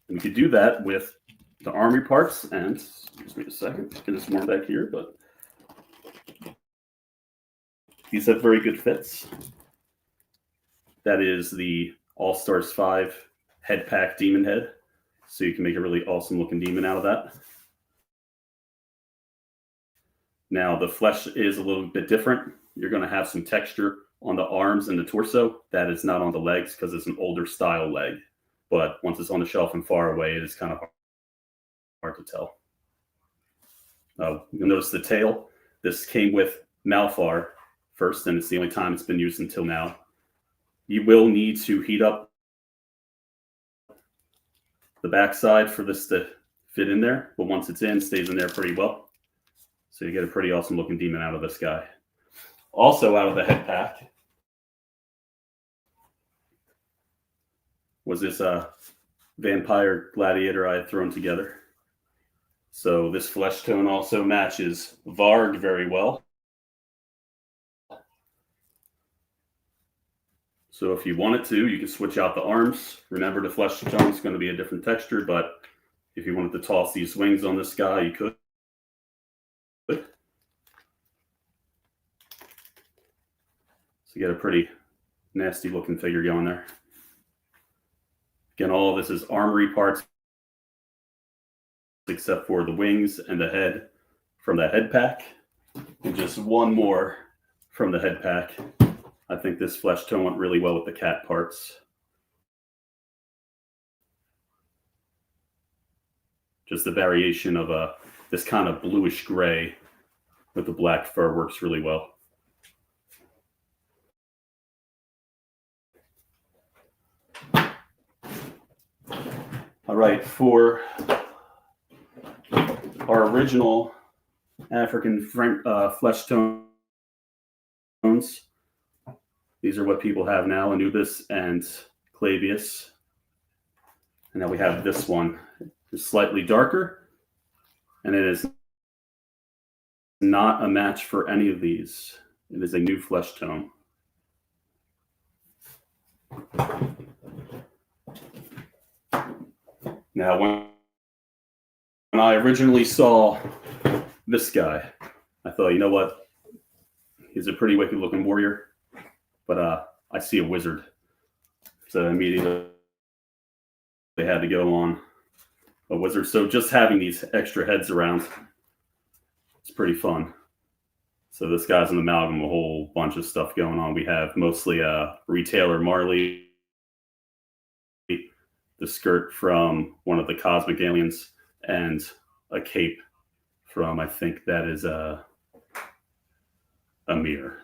And we could do that with the armory parts, and excuse me a second, get this more back here, but these have very good fits. That is the All-Stars 5 head pack demon head. So you can make a really awesome looking demon out of that. Now the flesh is a little bit different. You're going to have some texture on the arms and the torso. That is not on the legs because it's an older style leg. But once it's on the shelf and far away, it is kind of hard to tell. You'll notice the tail. This came with Malfar first, and it's the only time it's been used until now. You will need to heat up the backside for this to fit in there, but once it's in, it stays in there pretty well. So you get a pretty awesome looking demon out of this guy. Also out of the head pack was this vampire gladiator I had thrown together. So this flesh tone also matches Varg very well. So if you wanted to, you can switch out the arms. Remember, the flesh tone is going to be a different texture, but if you wanted to toss these wings on this guy, you could. So you get a pretty nasty looking figure going there. Again, all of this is armory parts, except for the wings and the head from the head pack. And just one more from the head pack. I think this flesh tone went really well with the cat parts. Just the variation of this kind of bluish gray with the black fur works really well. All right, for our original African flesh tones, these are what people have now, Anubis and Clavius. And now we have this one. It's slightly darker, and it is not a match for any of these. It is a new flesh tone. Now, when I originally saw this guy, I thought, you know what? He's a pretty wicked looking warrior, but I see a wizard. So immediately they had to go on a wizard. So just having these extra heads around, it's pretty fun. So this guy's an amalgam, a whole bunch of stuff going on. We have mostly retailer Marley, the skirt from one of the Cosmic Aliens, and a cape from, I think that is a mirror.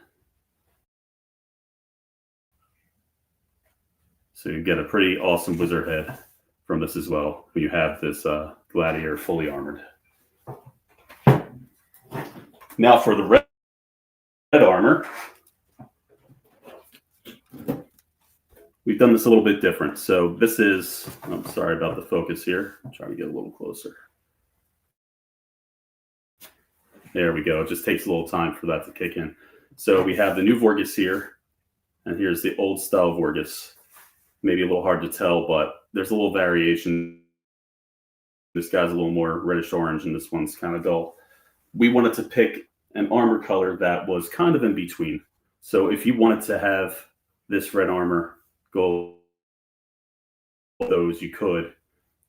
So you get a pretty awesome wizard head from this as well when you have this gladiator fully armored. Now for the red armor, we've done this a little bit different. So this is, I'm sorry about the focus here. I'm trying to get a little closer. There we go. It just takes a little time for that to kick in. So we have the new Vorgus here, and here's the old style Vorgus. Maybe a little hard to tell, but there's a little variation. This guy's a little more reddish orange, and this one's kind of dull. We wanted to pick an armor color that was kind of in between. So if you wanted to have this red armor go those, you could.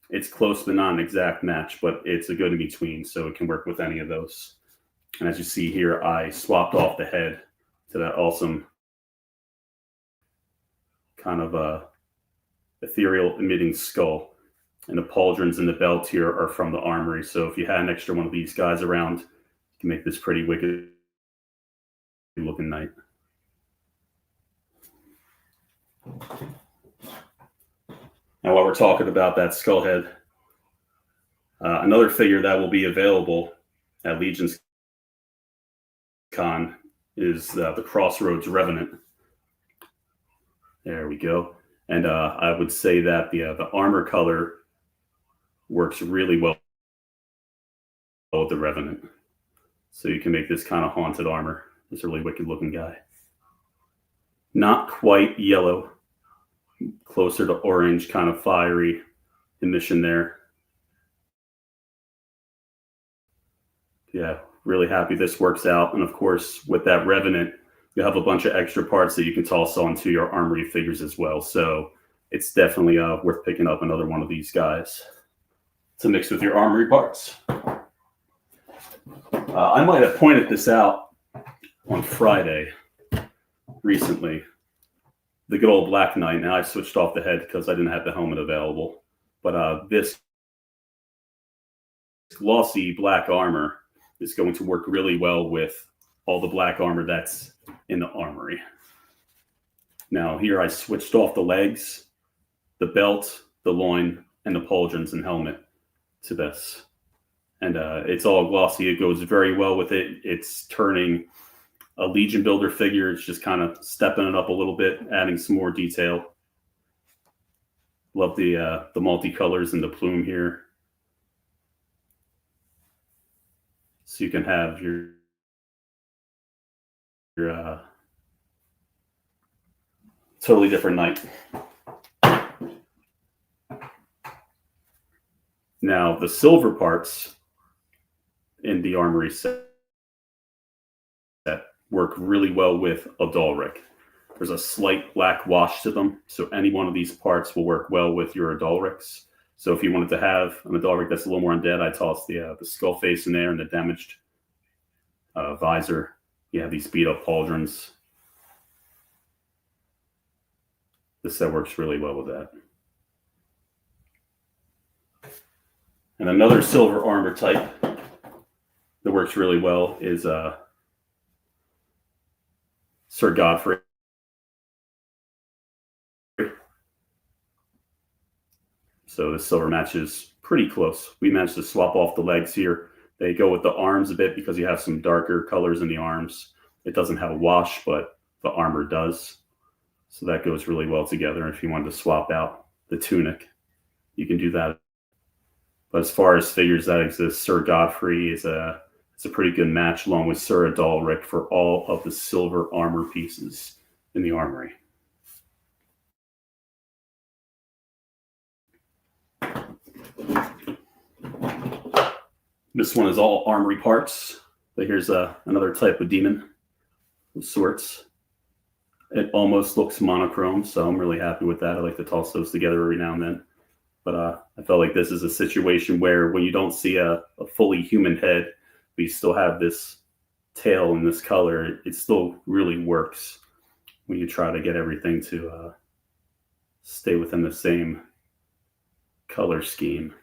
It's close but not an exact match, but it's a good in between, so it can work with any of those. And as you see here, I swapped off the head to that awesome kind of ethereal emitting skull. And the pauldrons and the belt here are from the armory. So if you had an extra one of these guys around, you can make this pretty wicked looking knight. Now, while we're talking about that skull head, another figure that will be available at LegionsCon is the Crossroads Revenant. There we go. And I would say that the armor color works really well with the Revenant. So you can make this kind of haunted armor. It's a really wicked looking guy. Not quite yellow, closer to orange, kind of fiery emission there. Yeah, really happy this works out. And of course, with that Revenant, you have a bunch of extra parts that you can toss onto your armory figures as well. So it's definitely worth picking up another one of these guys to mix with your armory parts. I might have pointed this out on Friday recently. The good old Black Knight. Now I switched off the head because I didn't have the helmet available. But this glossy black armor is going to work really well with all the black armor that's in the armory. Now here I switched off the legs, the belt, the loin, and the pauldrons and helmet to this. And it's all glossy. It goes very well with it. It's turning a Legion Builder figure. It's just kind of stepping it up a little bit, adding some more detail. Love the multicolors and the plume here. So you can have your totally different knight. Now the silver parts in the armory set work really well with Adalric. There's a slight black wash to them, so any one of these parts will work well with your Adalrics. So if you wanted to have an Adalric that's a little more undead, I toss the skull face in there and the damaged visor. You have these beat up pauldrons. This set works really well with that. And another silver armor type that works really well is Sir Godfrey. So the silver matches pretty close. We managed to swap off the legs here. They go with the arms a bit because you have some darker colors in the arms. It doesn't have a wash, but the armor does. So that goes really well together. If you wanted to swap out the tunic, you can do that. But as far as figures that exist, Sir Godfrey is a It's a pretty good match along with Sir Adalric for all of the silver armor pieces in the armory. This one is all armory parts, but here's another type of demon of sorts. It almost looks monochrome, so I'm really happy with that. I like to toss those together every now and then. But I felt like this is a situation where when you don't see a fully human head, but you still have this tail in this color, it still really works when you try to get everything to stay within the same color scheme.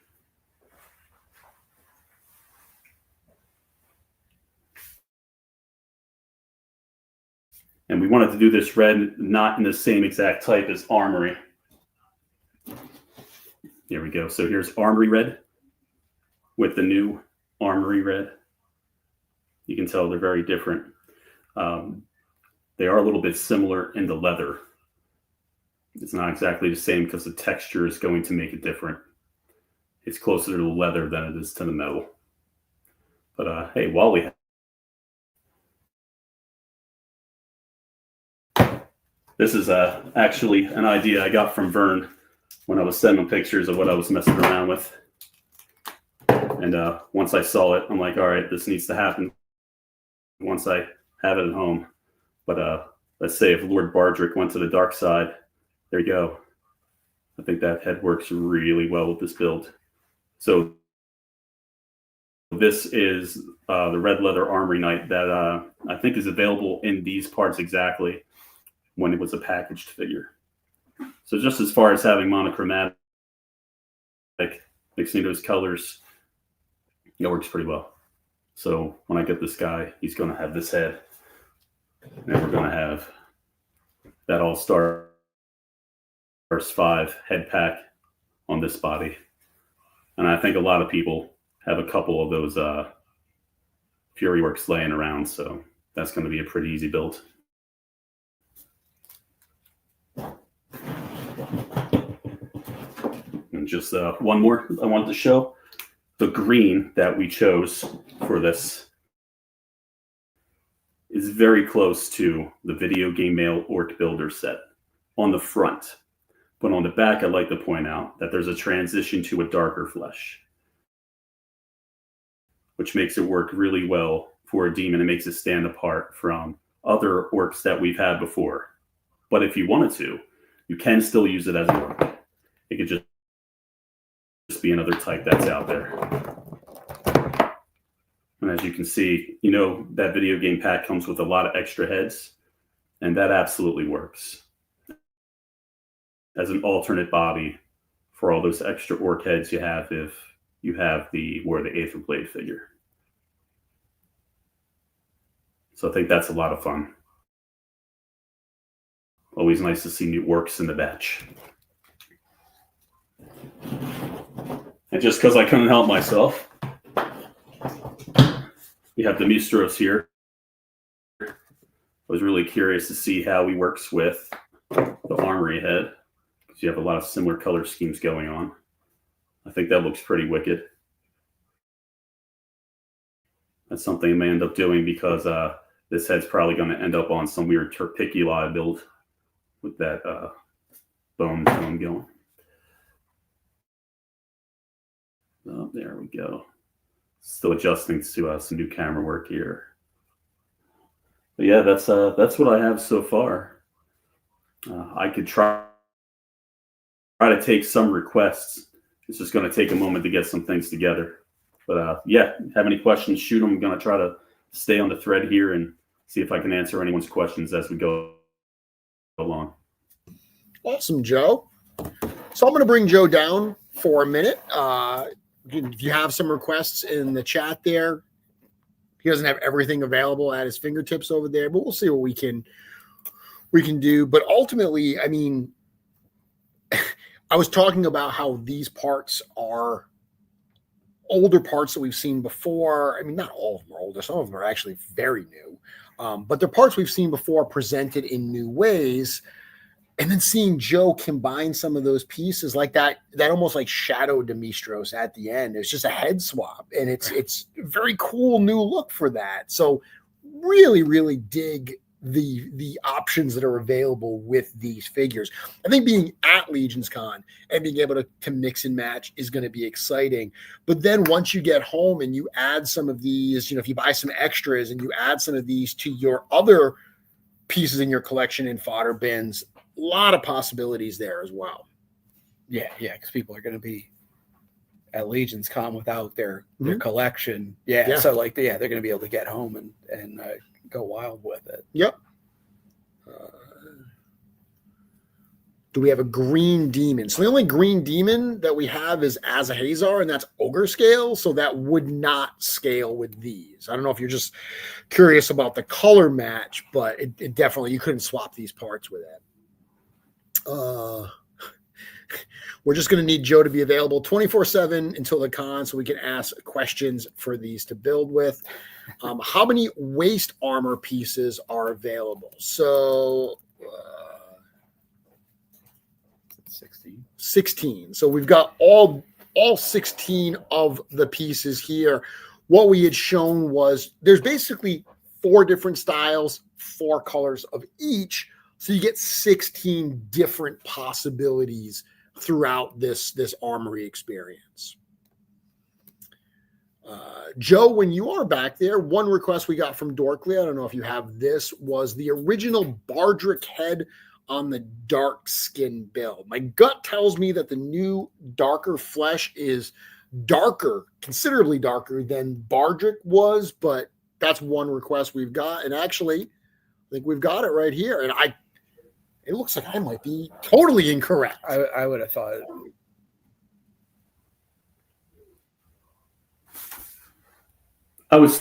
And we wanted to do this red not in the same exact type as Armory. Here we go. So here's Armory red with the new Armory red. You can tell they're very different. They are a little bit similar in the leather. It's not exactly the same because the texture is going to make it different. It's closer to the leather than it is to the metal. But hey, while we have this is actually an idea I got from Vern when I was sending him pictures of what I was messing around with. And once I saw it, I'm like, all right, this needs to happen once I have it at home. But let's say if Lord Bardrick went to the dark side, there you go. I think that head works really well with this build. So this is the red leather armory knight that I think is available in these parts exactly when it was a packaged figure. So just as far as having monochromatic, mixing those colors, it works pretty well. So when I get this guy, he's going to have this head, and we're going to have that All-Stars 5 head pack on this body. And I think a lot of people have a couple of those Fury Works laying around, so that's going to be a pretty easy build. And just one more I wanted to show. The green that we chose for this is very close to the Video Game Mail Orc Builder set on the front. But on the back, I'd like to point out that there's a transition to a darker flesh, which makes it work really well for a demon and makes it stand apart from other orcs that we've had before. But if you wanted to, you can still use it as an orc. It could just be another type that's out there. And as you can see, you know, that video game pack comes with a lot of extra heads, and that absolutely works as an alternate body for all those extra orc heads you have if you have the War of the Aether Blade figure. So I think that's a lot of fun. Always nice to see new orcs in the batch. And just because I couldn't help myself, we have the Mistros here. I was really curious to see how he works with the Armory head, because you have a lot of similar color schemes going on. I think that looks pretty wicked. That's something I may end up doing because this head's probably going to end up on some weird Terpiculi build with that bone going. Oh, there we go. Still adjusting to some new camera work here. But yeah, that's what I have so far. I could try to take some requests. It's just going to take a moment to get some things together. But yeah, have any questions, shoot them. I'm going to try to stay on the thread here and see if I can answer anyone's questions as we go along. Awesome, Joe. So I'm going to bring Joe down for a minute. If you have some requests in the chat there, he doesn't have everything available at his fingertips over there, but we'll see what we can do. But ultimately, I mean, I was talking about how these parts are older parts that we've seen before. I mean, not all of them are older. Some of them are actually very new. But they're parts we've seen before presented in new ways. And then seeing Joe combine some of those pieces like that almost like shadow Demistros at the end. It's just a head swap, and it's a very cool new look for that. So really, really dig the options that are available with these figures. I think being at LegionsCon and being able to mix and match is going to be exciting. But then once you get home and you add some of these, if you buy some extras and you add some of these to your other pieces in your collection in fodder bins, a lot of possibilities there as well. Yeah, because people are going to be at LegionsCon without their collection. Yeah, so they're going to be able to get home and go wild with it. Yep. Do we have a green demon? So the only green demon that we have is Azahazar, and that's ogre scale. So that would not scale with these. I don't know if you're just curious about the color match, but it definitely, you couldn't swap these parts with it. We're just going to need Joe to be available 24/7 until the con so we can ask questions for these to build with. How many waist armor pieces are available? So 16. So we've got all 16 of the pieces here. What we had shown was there's basically 4 different styles, 4 colors of each. So you get 16 different possibilities throughout this armory experience. Joe, when you are back there, one request we got from Dorkley, I don't know if you have this, was the original Bardrick head on the dark skin build. My gut tells me that the new darker flesh is darker, considerably darker than Bardrick was, but that's one request we've got. And actually, I think we've got it right here. And it looks like I might be totally incorrect. I would have thought. I would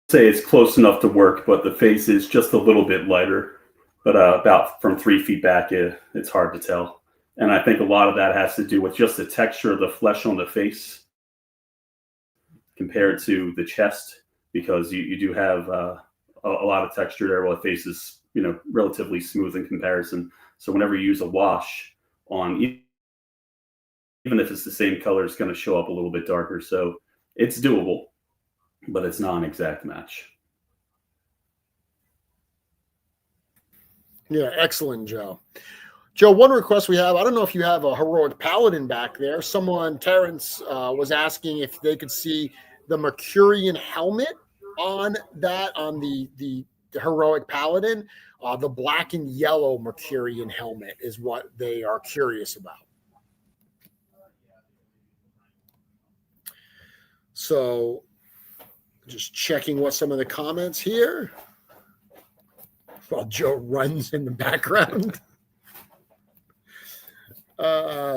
say it's close enough to work, but the face is just a little bit lighter. But about from 3 feet back, it's hard to tell. And I think a lot of that has to do with just the texture of the flesh on the face compared to the chest, because you do have a lot of texture there while the face is relatively smooth in comparison. So whenever you use a wash on, even if it's the same color, it's going to show up a little bit darker. So it's doable, but it's not an exact match. Yeah, excellent, Joe. Joe, one request we have, I don't know if you have a heroic paladin back there. Terrence was asking if they could see the Mercurian helmet on the heroic paladin. The black and yellow Mercurian helmet is what they are curious about. So just checking what some of the comments here while Joe runs in the background.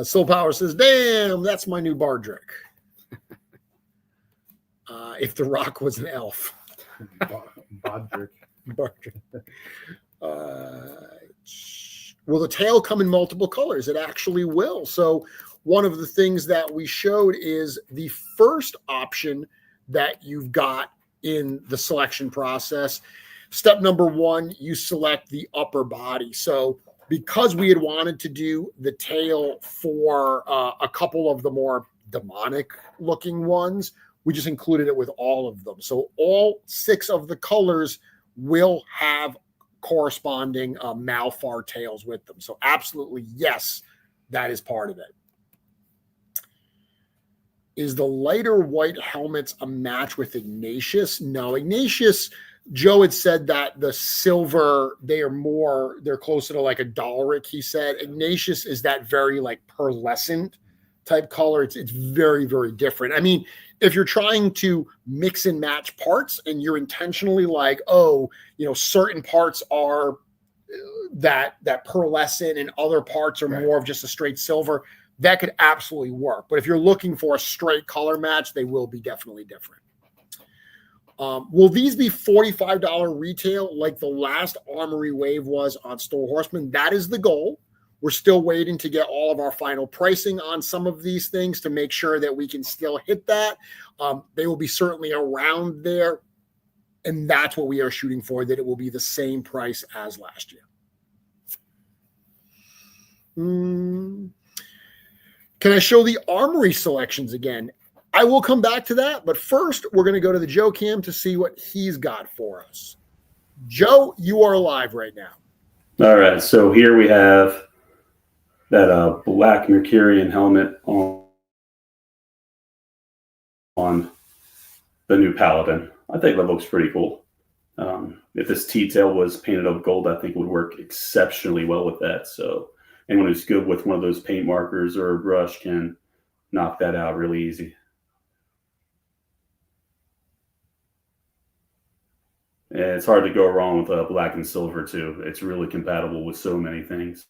Soul Power says, damn, that's my new Bardrick. If the Rock was an elf. Bardrick. Will the tail come in multiple colors? It actually will. So one of the things that we showed is the first option that you've got in the selection process. Step number 1, you select the upper body. So because we had wanted to do the tail for a couple of the more demonic looking ones, we just included it with all of them. So all 6 of the colors will have corresponding Malfar tails with them. So absolutely, yes, that is part of it. Is the lighter white helmets a match with Ignatius? No, Ignatius, Joe had said that the silver, they're closer to like a Dalric, he said. Ignatius is that very like pearlescent type color. It's very, very different. I mean, if you're trying to mix and match parts and you're intentionally like, certain parts are that pearlescent and other parts are more of just a straight silver, that could absolutely work. But if you're looking for a straight color match, they will be definitely different. Will these be $45 retail like the last Armory Wave was on Store Horseman? That is the goal. We're still waiting to get all of our final pricing on some of these things to make sure that we can still hit that. They will be certainly around there, and that's what we are shooting for, that it will be the same price as last year. Can I show the armory selections again? I will come back to that, but first we're going to go to the Joe Cam to see what he's got for us. Joe, you are live right now. All right, so here we have that black Mercurian helmet on the new Paladin. I think that looks pretty cool. If this T-tail was painted up gold, I think it would work exceptionally well with that. So anyone who's good with one of those paint markers or a brush can knock that out really easy. And it's hard to go wrong with black and silver too. It's really compatible with so many things.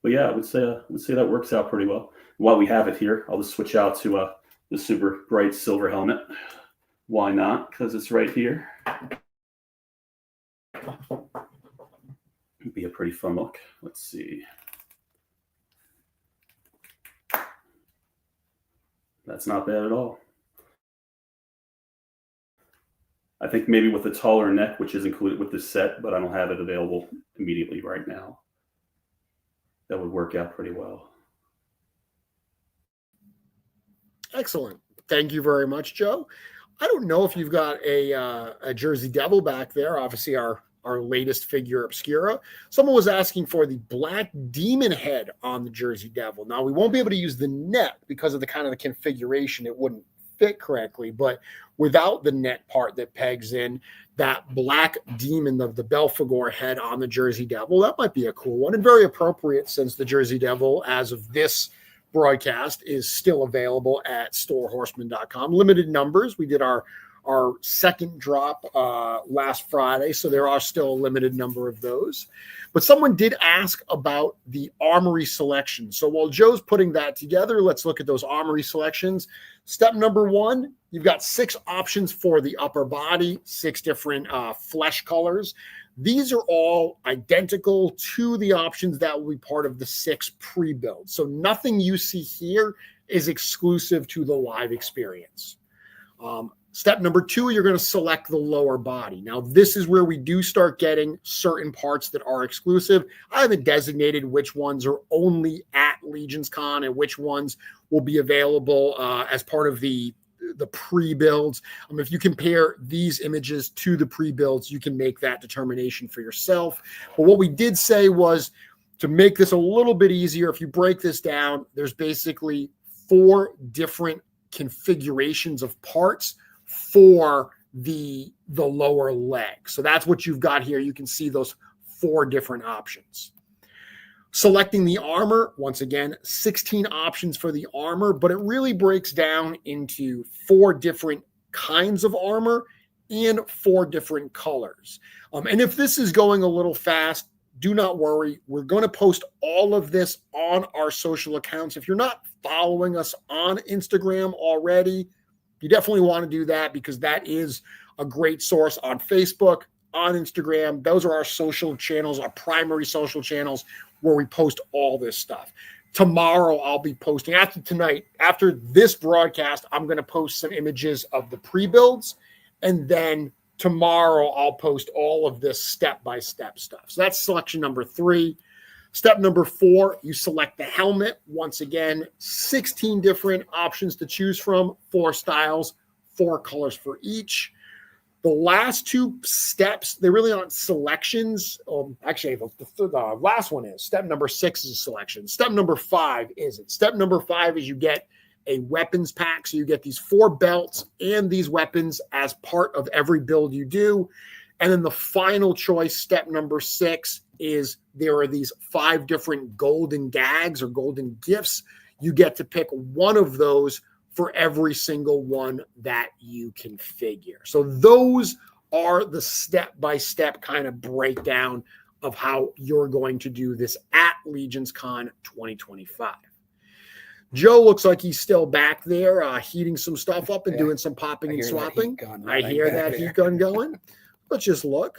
But yeah, I would say that works out pretty well. While we have it here, I'll just switch out to the super bright silver helmet. Why not? Because it's right here. It'd be a pretty fun look. Let's see. That's not bad at all. I think maybe with a taller neck, which is included with this set, but I don't have it available immediately right now, that would work out pretty well. Excellent. Thank you very much, Joe. I don't know if you've got a Jersey Devil back there. Obviously, our latest figure Obscura. Someone was asking for the black demon head on the Jersey Devil. Now, we won't be able to use the net because of the kind of the configuration. It wouldn't fit correctly, but without the net part that pegs in that black demon of the Belphegor head on the Jersey Devil, that might be a cool one and very appropriate since the Jersey Devil, as of this broadcast, is still available at storehorseman.com. Limited numbers. We did our second drop last Friday, so there are still a limited number of those. But someone did ask about the armory selection. So while Joe's putting that together, let's look at those armory selections. Step number 1, you've got 6 options for the upper body, 6 different flesh colors. These are all identical to the options that will be part of the 6 pre-build. So nothing you see here is exclusive to the live experience. Step number 2, you're going to select the lower body. Now, this is where we do start getting certain parts that are exclusive. I haven't designated which ones are only at LegionsCon and which ones will be available as part of the pre-builds. If you compare these images to the pre-builds, you can make that determination for yourself. But what we did say was to make this a little bit easier, if you break this down, there's basically 4 different configurations of parts for the lower leg. So that's what you've got here. You can see those 4 different options. Selecting the armor, once again, 16 options for the armor, but it really breaks down into 4 different kinds of armor and 4 different colors. And if this is going a little fast, do not worry. We're going to post all of this on our social accounts. If you're not following us on Instagram already, you definitely want to do that because that is a great source on Facebook, on Instagram. Those are our social channels, our primary social channels where we post all this stuff. Tomorrow, I'll be posting, after this broadcast, I'm going to post some images of the pre-builds. And then tomorrow, I'll post all of this step-by-step stuff. So that's selection number 3. Step number 4, you select the helmet. Once again, 16 different options to choose from, 4 styles, 4 colors for each. The last 2 steps, they really aren't selections. Actually, the last one is. Step number 6 is a selection. Step number 5 isn't. Step number 5 is you get a weapons pack. So you get these 4 belts and these weapons as part of every build you do. And then the final choice, step number 6, is there are these 5 different golden gags or golden gifts. You get to pick one of those for every single one that you configure. So those are the step-by-step kind of breakdown of how you're going to do this at LegionsCon 2025. Joe looks like he's still back there heating some stuff up and doing some popping and swapping. I hear that heat gun going. Let's just look.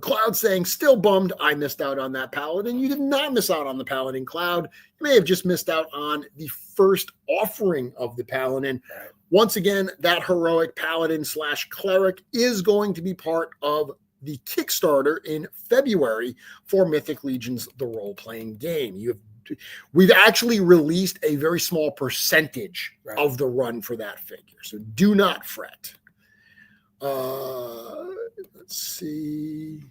Cloud saying, still bummed I missed out on that Paladin. You did not miss out on the Paladin, Cloud. You may have just missed out on the first offering of the Paladin. Once again, that heroic Paladin / cleric is going to be part of the Kickstarter in February for Mythic Legions, the role-playing game. We've actually released a very small percentage of the run for that figure, so do not fret. Let's see.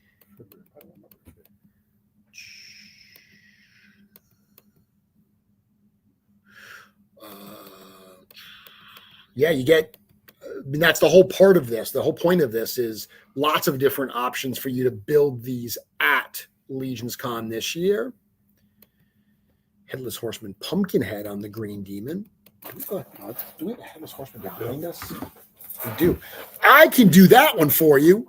Yeah, you get, that's the whole part of this. The whole point of this is lots of different options for you to build these at LegionsCon this year. Headless Horseman Pumpkinhead on the Green Demon. Do we have a Headless Horseman behind us? We do. I can do that one for you.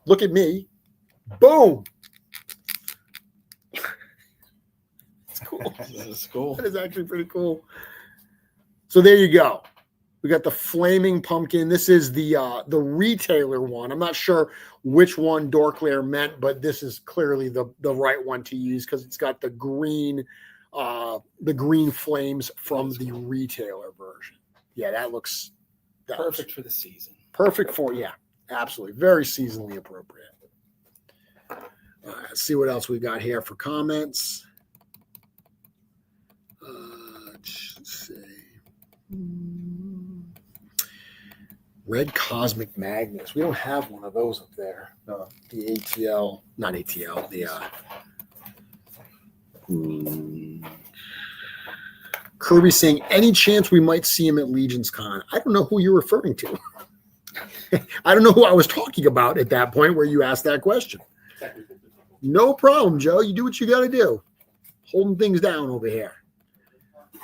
Look at me. Boom. It's cool. That is cool. That is actually pretty cool. So there you go. We got the Flaming Pumpkin. This is the retailer one. I'm not sure which one Dorclair meant, but this is clearly the right one to use because it's got the green flames from the retailer version. Yeah, that looks Perfect for the season. Perfect for, yeah, absolutely. Very seasonally appropriate. Let's see what else we've got here for comments. Let's see. Red Cosmic Magnus. We don't have one of those up there. The ATL, not ATL, the Kirby saying, any chance we might see him at LegionsCon? I don't know who you're referring to. I don't know who I was talking about at that point where you asked that question. No problem, Joe. You do what you got to do. Holding things down over here.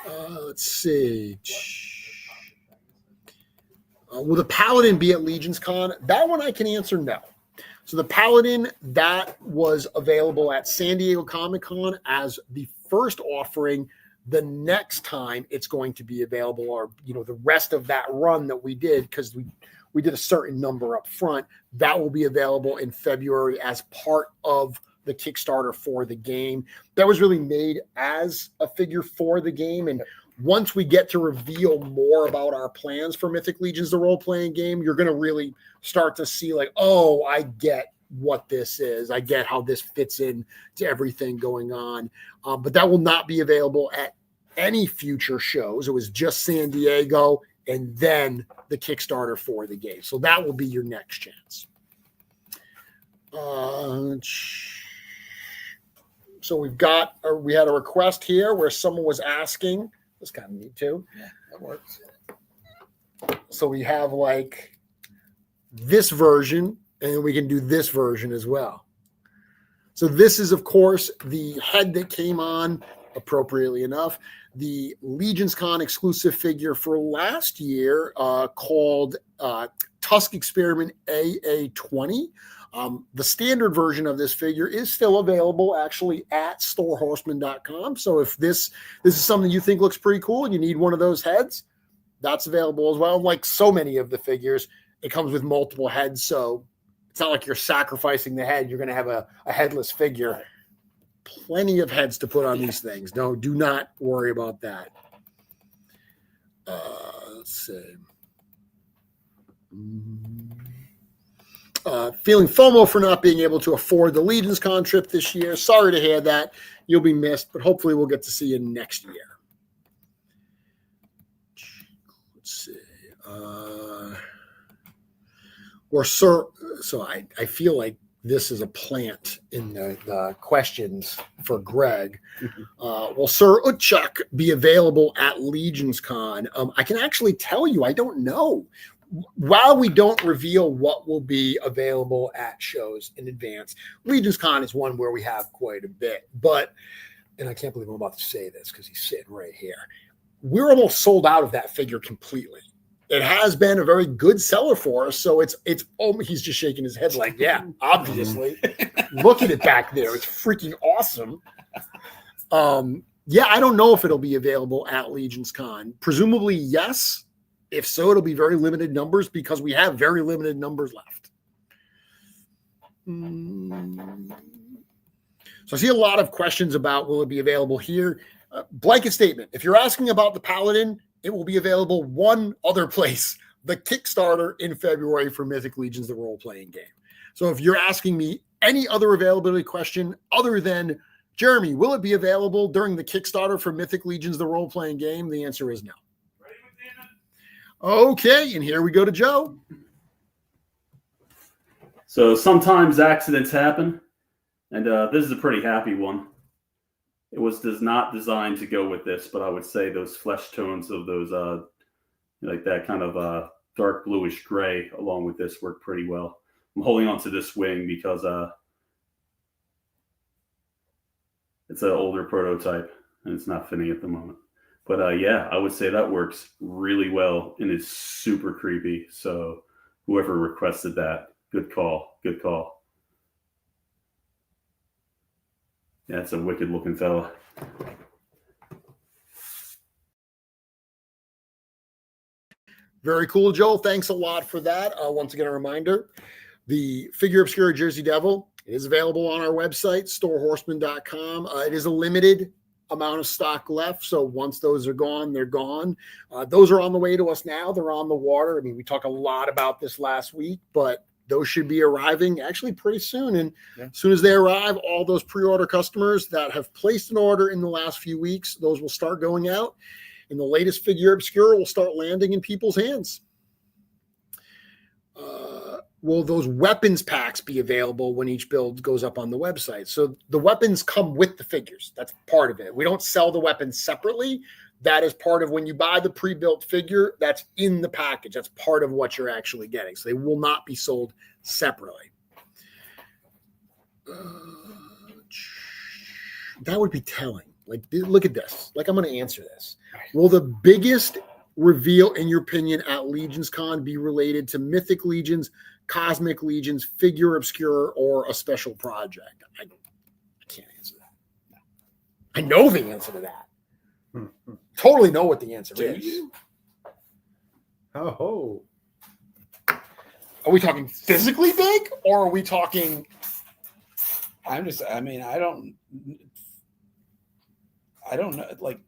Let's see. Will the Paladin be at LegionsCon? That one I can answer no. So the Paladin, that was available at San Diego Comic-Con as the first offering. The next time it's going to be available, or the rest of that run that we did, because we did a certain number up front, that will be available in February as part of the Kickstarter for the game. That was really made as a figure for the game. And once we get to reveal more about our plans for Mythic Legions, the role-playing game, you're going to really start to see like, oh, I get what this is. I get how this fits in to everything going on. But that will not be available at any future shows. It was just San Diego and then the Kickstarter for the game. So that will be your next chance. So we had a request here where someone was asking, this kind of neat too. Yeah, that works. So we have like this version, and we can do this version as well. So this is, of course, the head that came on, appropriately enough, the LegionsCon exclusive figure for last year called Tusk Experiment AA20. The standard version of this figure is still available actually at storehorseman.com. So if this is something you think looks pretty cool and you need one of those heads, that's available as well. Like so many of the figures, it comes with multiple heads. So it's not like you're sacrificing the head. You're going to have a headless figure. Plenty of heads to put on these things. No, do not worry about that. Let's see. Feeling FOMO for not being able to afford the LegionsCon trip this year. Sorry to hear that. You'll be missed, but hopefully we'll get to see you next year. Let's see. So I feel like this is a plant in the questions for Greg. Will Sir Utchuk be available at LegionsCon? I can actually tell you, I don't know. While we don't reveal what will be available at shows in advance, LegionsCon is one where we have quite a bit. But, and I can't believe I'm about to say this because he's sitting right here, we're almost sold out of that figure completely. It has been a very good seller for us. So it's he's just shaking his head like, yeah, obviously. Look at it back there. It's freaking awesome. Yeah, I don't know if it'll be available at LegionsCon. Presumably, yes. If so, it'll be very limited numbers because we have very limited numbers left. So I see a lot of questions about will it be available here. Blanket statement. If you're asking about the Paladin, it will be available one other place the Kickstarter in February for Mythic Legions, the role-playing game. So if you're asking me any other availability question other than, Jeremy, will it be available during the Kickstarter for Mythic Legions, the role-playing game? The answer is no. Okay, and here we go to Joe. So sometimes accidents happen, and this is a pretty happy one. It was not designed to go with this, but I would say those flesh tones of those, like that kind of dark bluish gray along with this work pretty well. I'm holding on to this wing because it's an older prototype and it's not fitting at the moment. But yeah, I would say that works really well and is super creepy. So whoever requested that, good call, good call. Yeah, it's a wicked looking fella. Very cool, Joel. Thanks a lot for that. Once again, a reminder, the Figure Obscura Jersey Devil is available on our website, storehorseman.com. It is a limited amount of stock left. So once those are gone, they're gone. Those are on the way to us now. They're on the water. I mean, we talked a lot about this last week, but those should be arriving actually pretty soon. And as soon as they arrive, all those pre-order customers that have placed an order in the last few weeks, those will start going out. And the latest Figure Obscura will start landing in people's hands. Will those weapons packs be available when each build goes up on the website? So the weapons come with the figures. That's part of it. We don't sell the weapons separately. That is part of when you buy the pre-built figure, that's in the package. That's part of what you're actually getting. So they will not be sold separately. That would be telling. Like, look at this. Like, I'm going to answer this. Will the biggest reveal, in your opinion, at LegionsCon be related to Mythic Legions, Cosmic Legions, Figure Obscura, or a special project? I can't answer that. I know the answer to that. Totally know what the answer is. You? Oh, Are we talking physically big, or are we talking? I don't know. Like,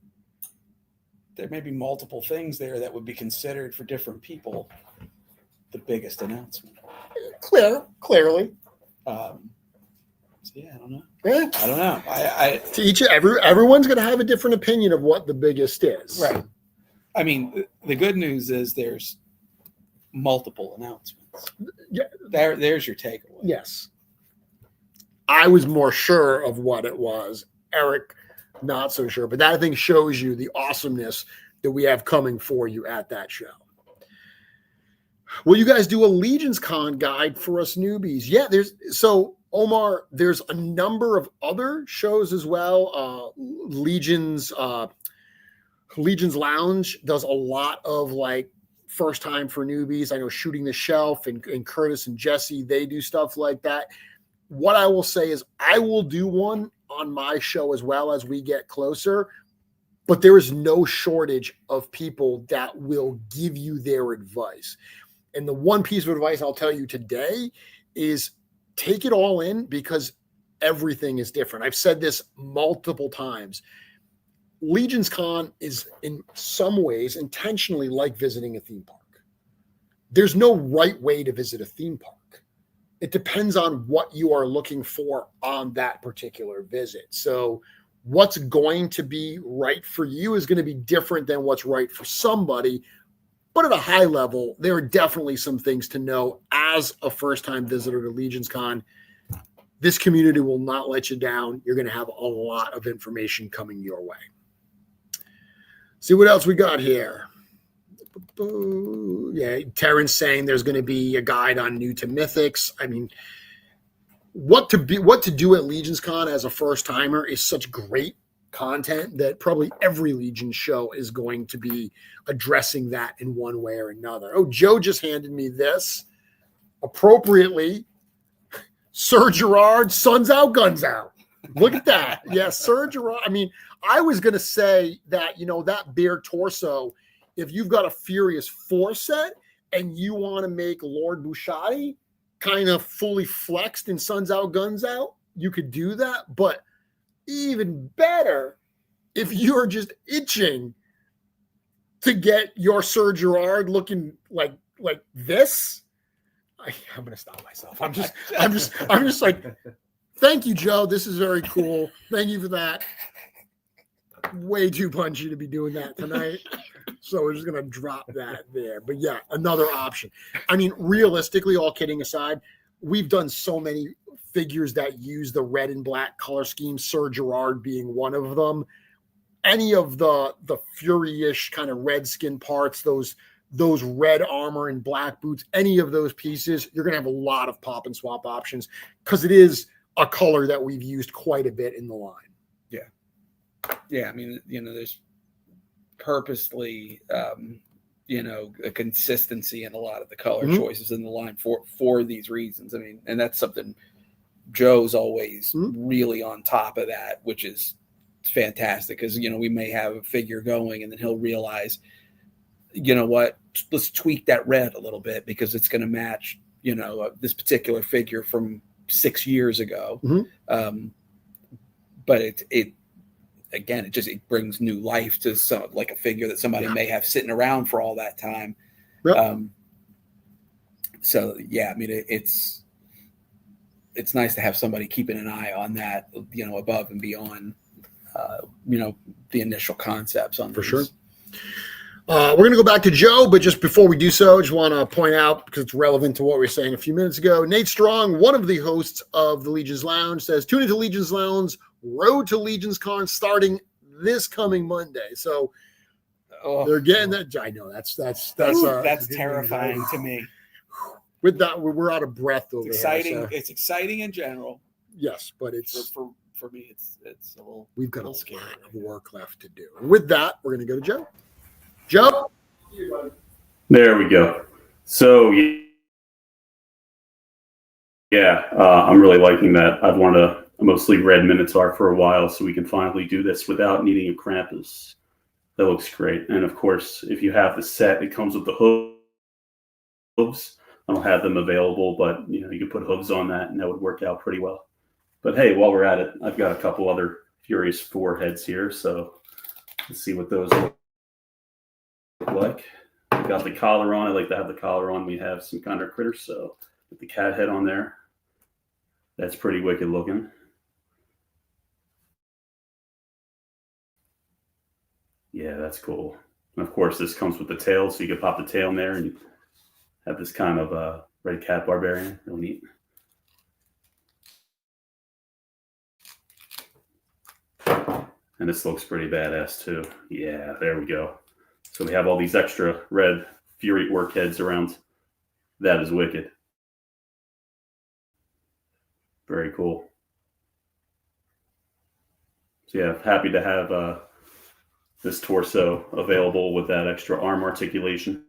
there may be multiple things there that would be considered for different people. The biggest announcement. Clearly. So yeah, I don't know. Yeah. I don't know. To each, everyone's going to have a different opinion of what the biggest is. Right. I mean, the good news is there's multiple announcements. Yeah. There's your takeaway. Yes. I was more sure of what it was. Eric, not so sure. But that, I think, shows you the awesomeness that we have coming for you at that show. Will you guys do a LegionsCon guide for us newbies? Yeah, Omar, there's a number of other shows as well. Legions Lounge does a lot of like first time for newbies. I know Shooting the Shelf and Curtis and Jesse, they do stuff like that. What I will say is I will do one on my show as well as we get closer, but there is no shortage of people that will give you their advice. And the one piece of advice I'll tell you today is take it all in, because everything is different. I've said this multiple times. LegionsCon is in some ways intentionally like visiting a theme park. There's no right way to visit a theme park. It depends on what you are looking for on that particular visit. So what's going to be right for you is going to be different than what's right for somebody. But at a high level, there are definitely some things to know as a first-time visitor to LegionsCon. This community will not let you down. You're going to have a lot of information coming your way. See what else we got here. Yeah, Terrence saying there's going to be a guide on new to Mythics. I mean, what to do at LegionsCon as a first-timer is such great content that probably every Legion show is going to be addressing that in one way or another. Oh, Joe just handed me this. Appropriately, Sir Gerard, Suns Out, Guns Out. Look at that. Yes, Sir Gerard. I mean, I was going to say that, that bare torso, if you've got a Furious 4 set and you want to make Lord Bushati kind of fully flexed in Suns Out, Guns Out, you could do that. But even better, if you're just itching to get your Sir Gerard looking like this. I'm gonna stop myself. I'm just like, thank you, Joe. This is very cool. Thank you for that. Way too punchy to be doing that tonight. So we're just gonna drop that there. But yeah, another option. I mean, realistically, all kidding aside, we've done so many figures that use the red and black color scheme, Sir Gerard being one of them. Any of the Fury-ish kind of red skin parts, those red armor and black boots, any of those pieces, you're going to have a lot of pop and swap options because it is a color that we've used quite a bit in the line. Yeah. I mean, there's purposely, a consistency in a lot of the color choices in the line for these reasons. I mean, and that's something Joe's always really on top of that, which is fantastic because, we may have a figure going and then he'll realize, you know what, let's tweak that red a little bit because it's going to match, this particular figure from 6 years ago. But it brings new life to some, like a figure that somebody may have sitting around for all that time. Yep. So yeah, I mean, it's nice to have somebody keeping an eye on that, above and beyond, the initial concepts on for these. sure. We're going to go back to Joe, but just before we do so, I just want to point out, because it's relevant to what we were saying a few minutes ago, Nate Strong, one of the hosts of the Legions Lounge, says, tune into Legions Lounge, Road to LegionsCon starting this coming Monday. So they're getting that. I know that's terrifying to me. With that, we're out of breath over exciting. here. So. It's exciting in general. Yes, but it's for me, it's a little. We've got a scary. lot of work left to do. And with that, we're going to go to Joe. Joe? There we go. So, yeah, I'm really liking that. I've wanted a mostly red Minotaur for a while, so we can finally do this without needing a Krampus. That looks great. And of course, if you have the set, it comes with the hooves. I don't have them available, but you can put hooves on that, and that would work out pretty well. But hey, while we're at it, I've got a couple other Furious 4 heads here, so let's see what those look like. I've got the collar on. I like to have the collar on. We have some kind of critters, so with the cat head on there, that's pretty wicked looking. Yeah, that's cool. And of course, this comes with the tail, so you can pop the tail in there and have this kind of red cat barbarian. Really neat. And this looks pretty badass too. Yeah, there we go. So we have all these extra red Fury orc heads around. That is wicked. Very cool. So yeah, happy to have this torso available with that extra arm articulation.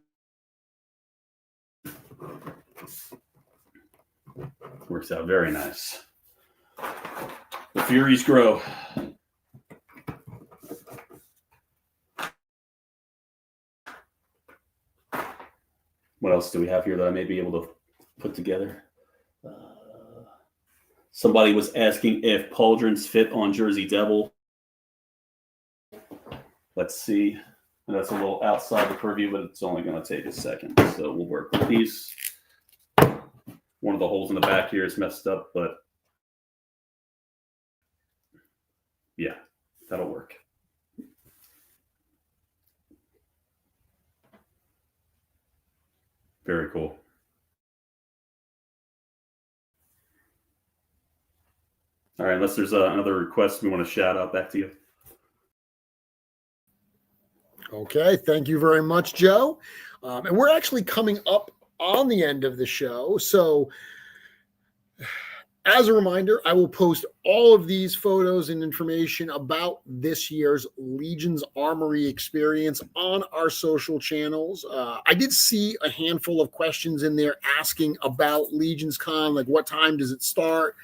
Works out very nice. The Furies grow. What else do we have here that I may be able to put together? Somebody was asking if pauldrons fit on Jersey Devil. Let's see. That's a little outside the purview, but it's only going to take a second. So we'll work with these. One of the holes in the back here is messed up, but yeah, that'll work. Very cool. All right, unless there's another request we want to shout out, back to you. Okay, thank you very much, Joe. And we're actually coming up on the end of the show. So as a reminder, I will post all of these photos and information about this year's Legions Armory Experience on our social channels. I did see a handful of questions in there asking about LegionsCon, like what time does it start?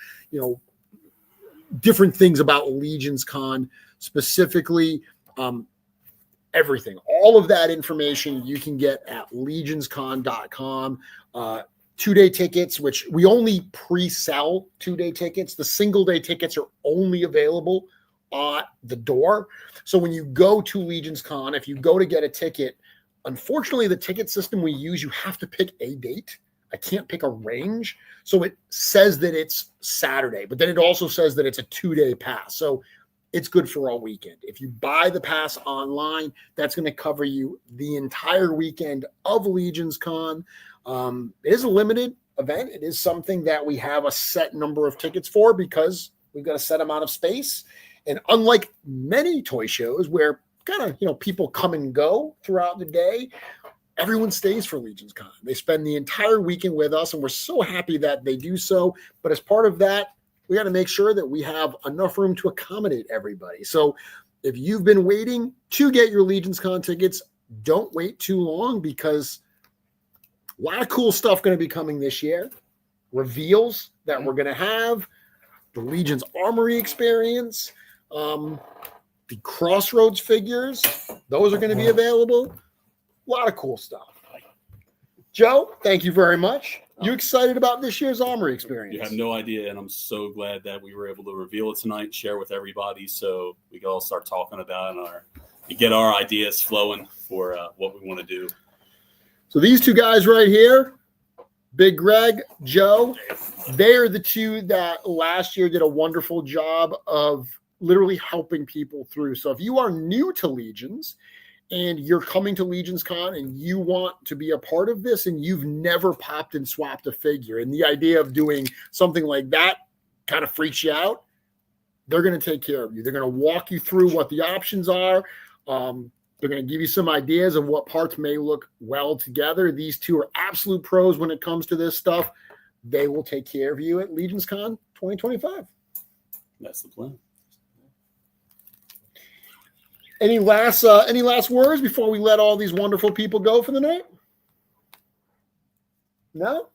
Different things about LegionsCon specifically. Everything, all of that information you can get at legionscon.com. 2-day tickets, which we only pre-sell 2-day tickets. The single-day tickets are only available at the door. So when you go to LegionsCon, if you go to get a ticket, unfortunately, the ticket system we use, you have to pick a date. I can't pick a range. So it says that it's Saturday, but then it also says that it's a 2-day pass. So it's good for all weekend. If you buy the pass online, that's going to cover you the entire weekend of LegionsCon. It is a limited event. It is something that we have a set number of tickets for because we've got a set amount of space. And unlike many toy shows where kind of, people come and go throughout the day, everyone stays for LegionsCon. They spend the entire weekend with us, and we're so happy that they do so. But as part of that, we got to make sure that we have enough room to accommodate everybody. So if you've been waiting to get your LegionsCon tickets, don't wait too long because a lot of cool stuff going to be coming this year. Reveals that we're going to have, the Legions Armory Experience, the Crossroads figures, those are going to be available. A lot of cool stuff. Joe, thank you very much. You excited about this year's Armory Experience? You have no idea, and I'm so glad that we were able to reveal it tonight, share with everybody, so we can all start talking about and get our ideas flowing for what we want to do. So these two guys right here, Big Greg, Joe, they are the two that last year did a wonderful job of literally helping people through. So if you are new to Legions and you're coming to LegionsCon and you want to be a part of this and you've never popped and swapped a figure, and the idea of doing something like that kind of freaks you out, they're going to take care of you. They're going to walk you through what the options are. They're going to give you some ideas of what parts may look well together. These two are absolute pros when it comes to this stuff. They will take care of you at LegionsCon 2025. That's the plan. Any last words before we let all these wonderful people go for the night? No?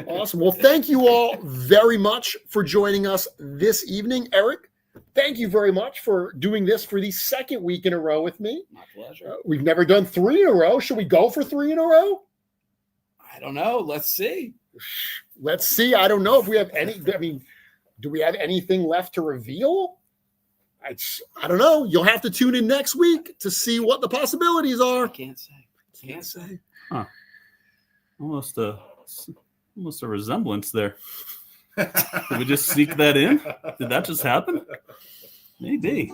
Awesome. Well, thank you all very much for joining us this evening. Eric, thank you very much for doing this for the second week in a row with me. My pleasure. We've never done 3 in a row. Should we go for 3 in a row? I don't know. Let's see. Let's see. I don't know if we have any. I mean, do we have anything left to reveal? I don't know. You'll have to tune in next week to see what the possibilities are. I can't say. Huh. Almost a resemblance there. Did we just sneak that in? Did that just happen? Maybe.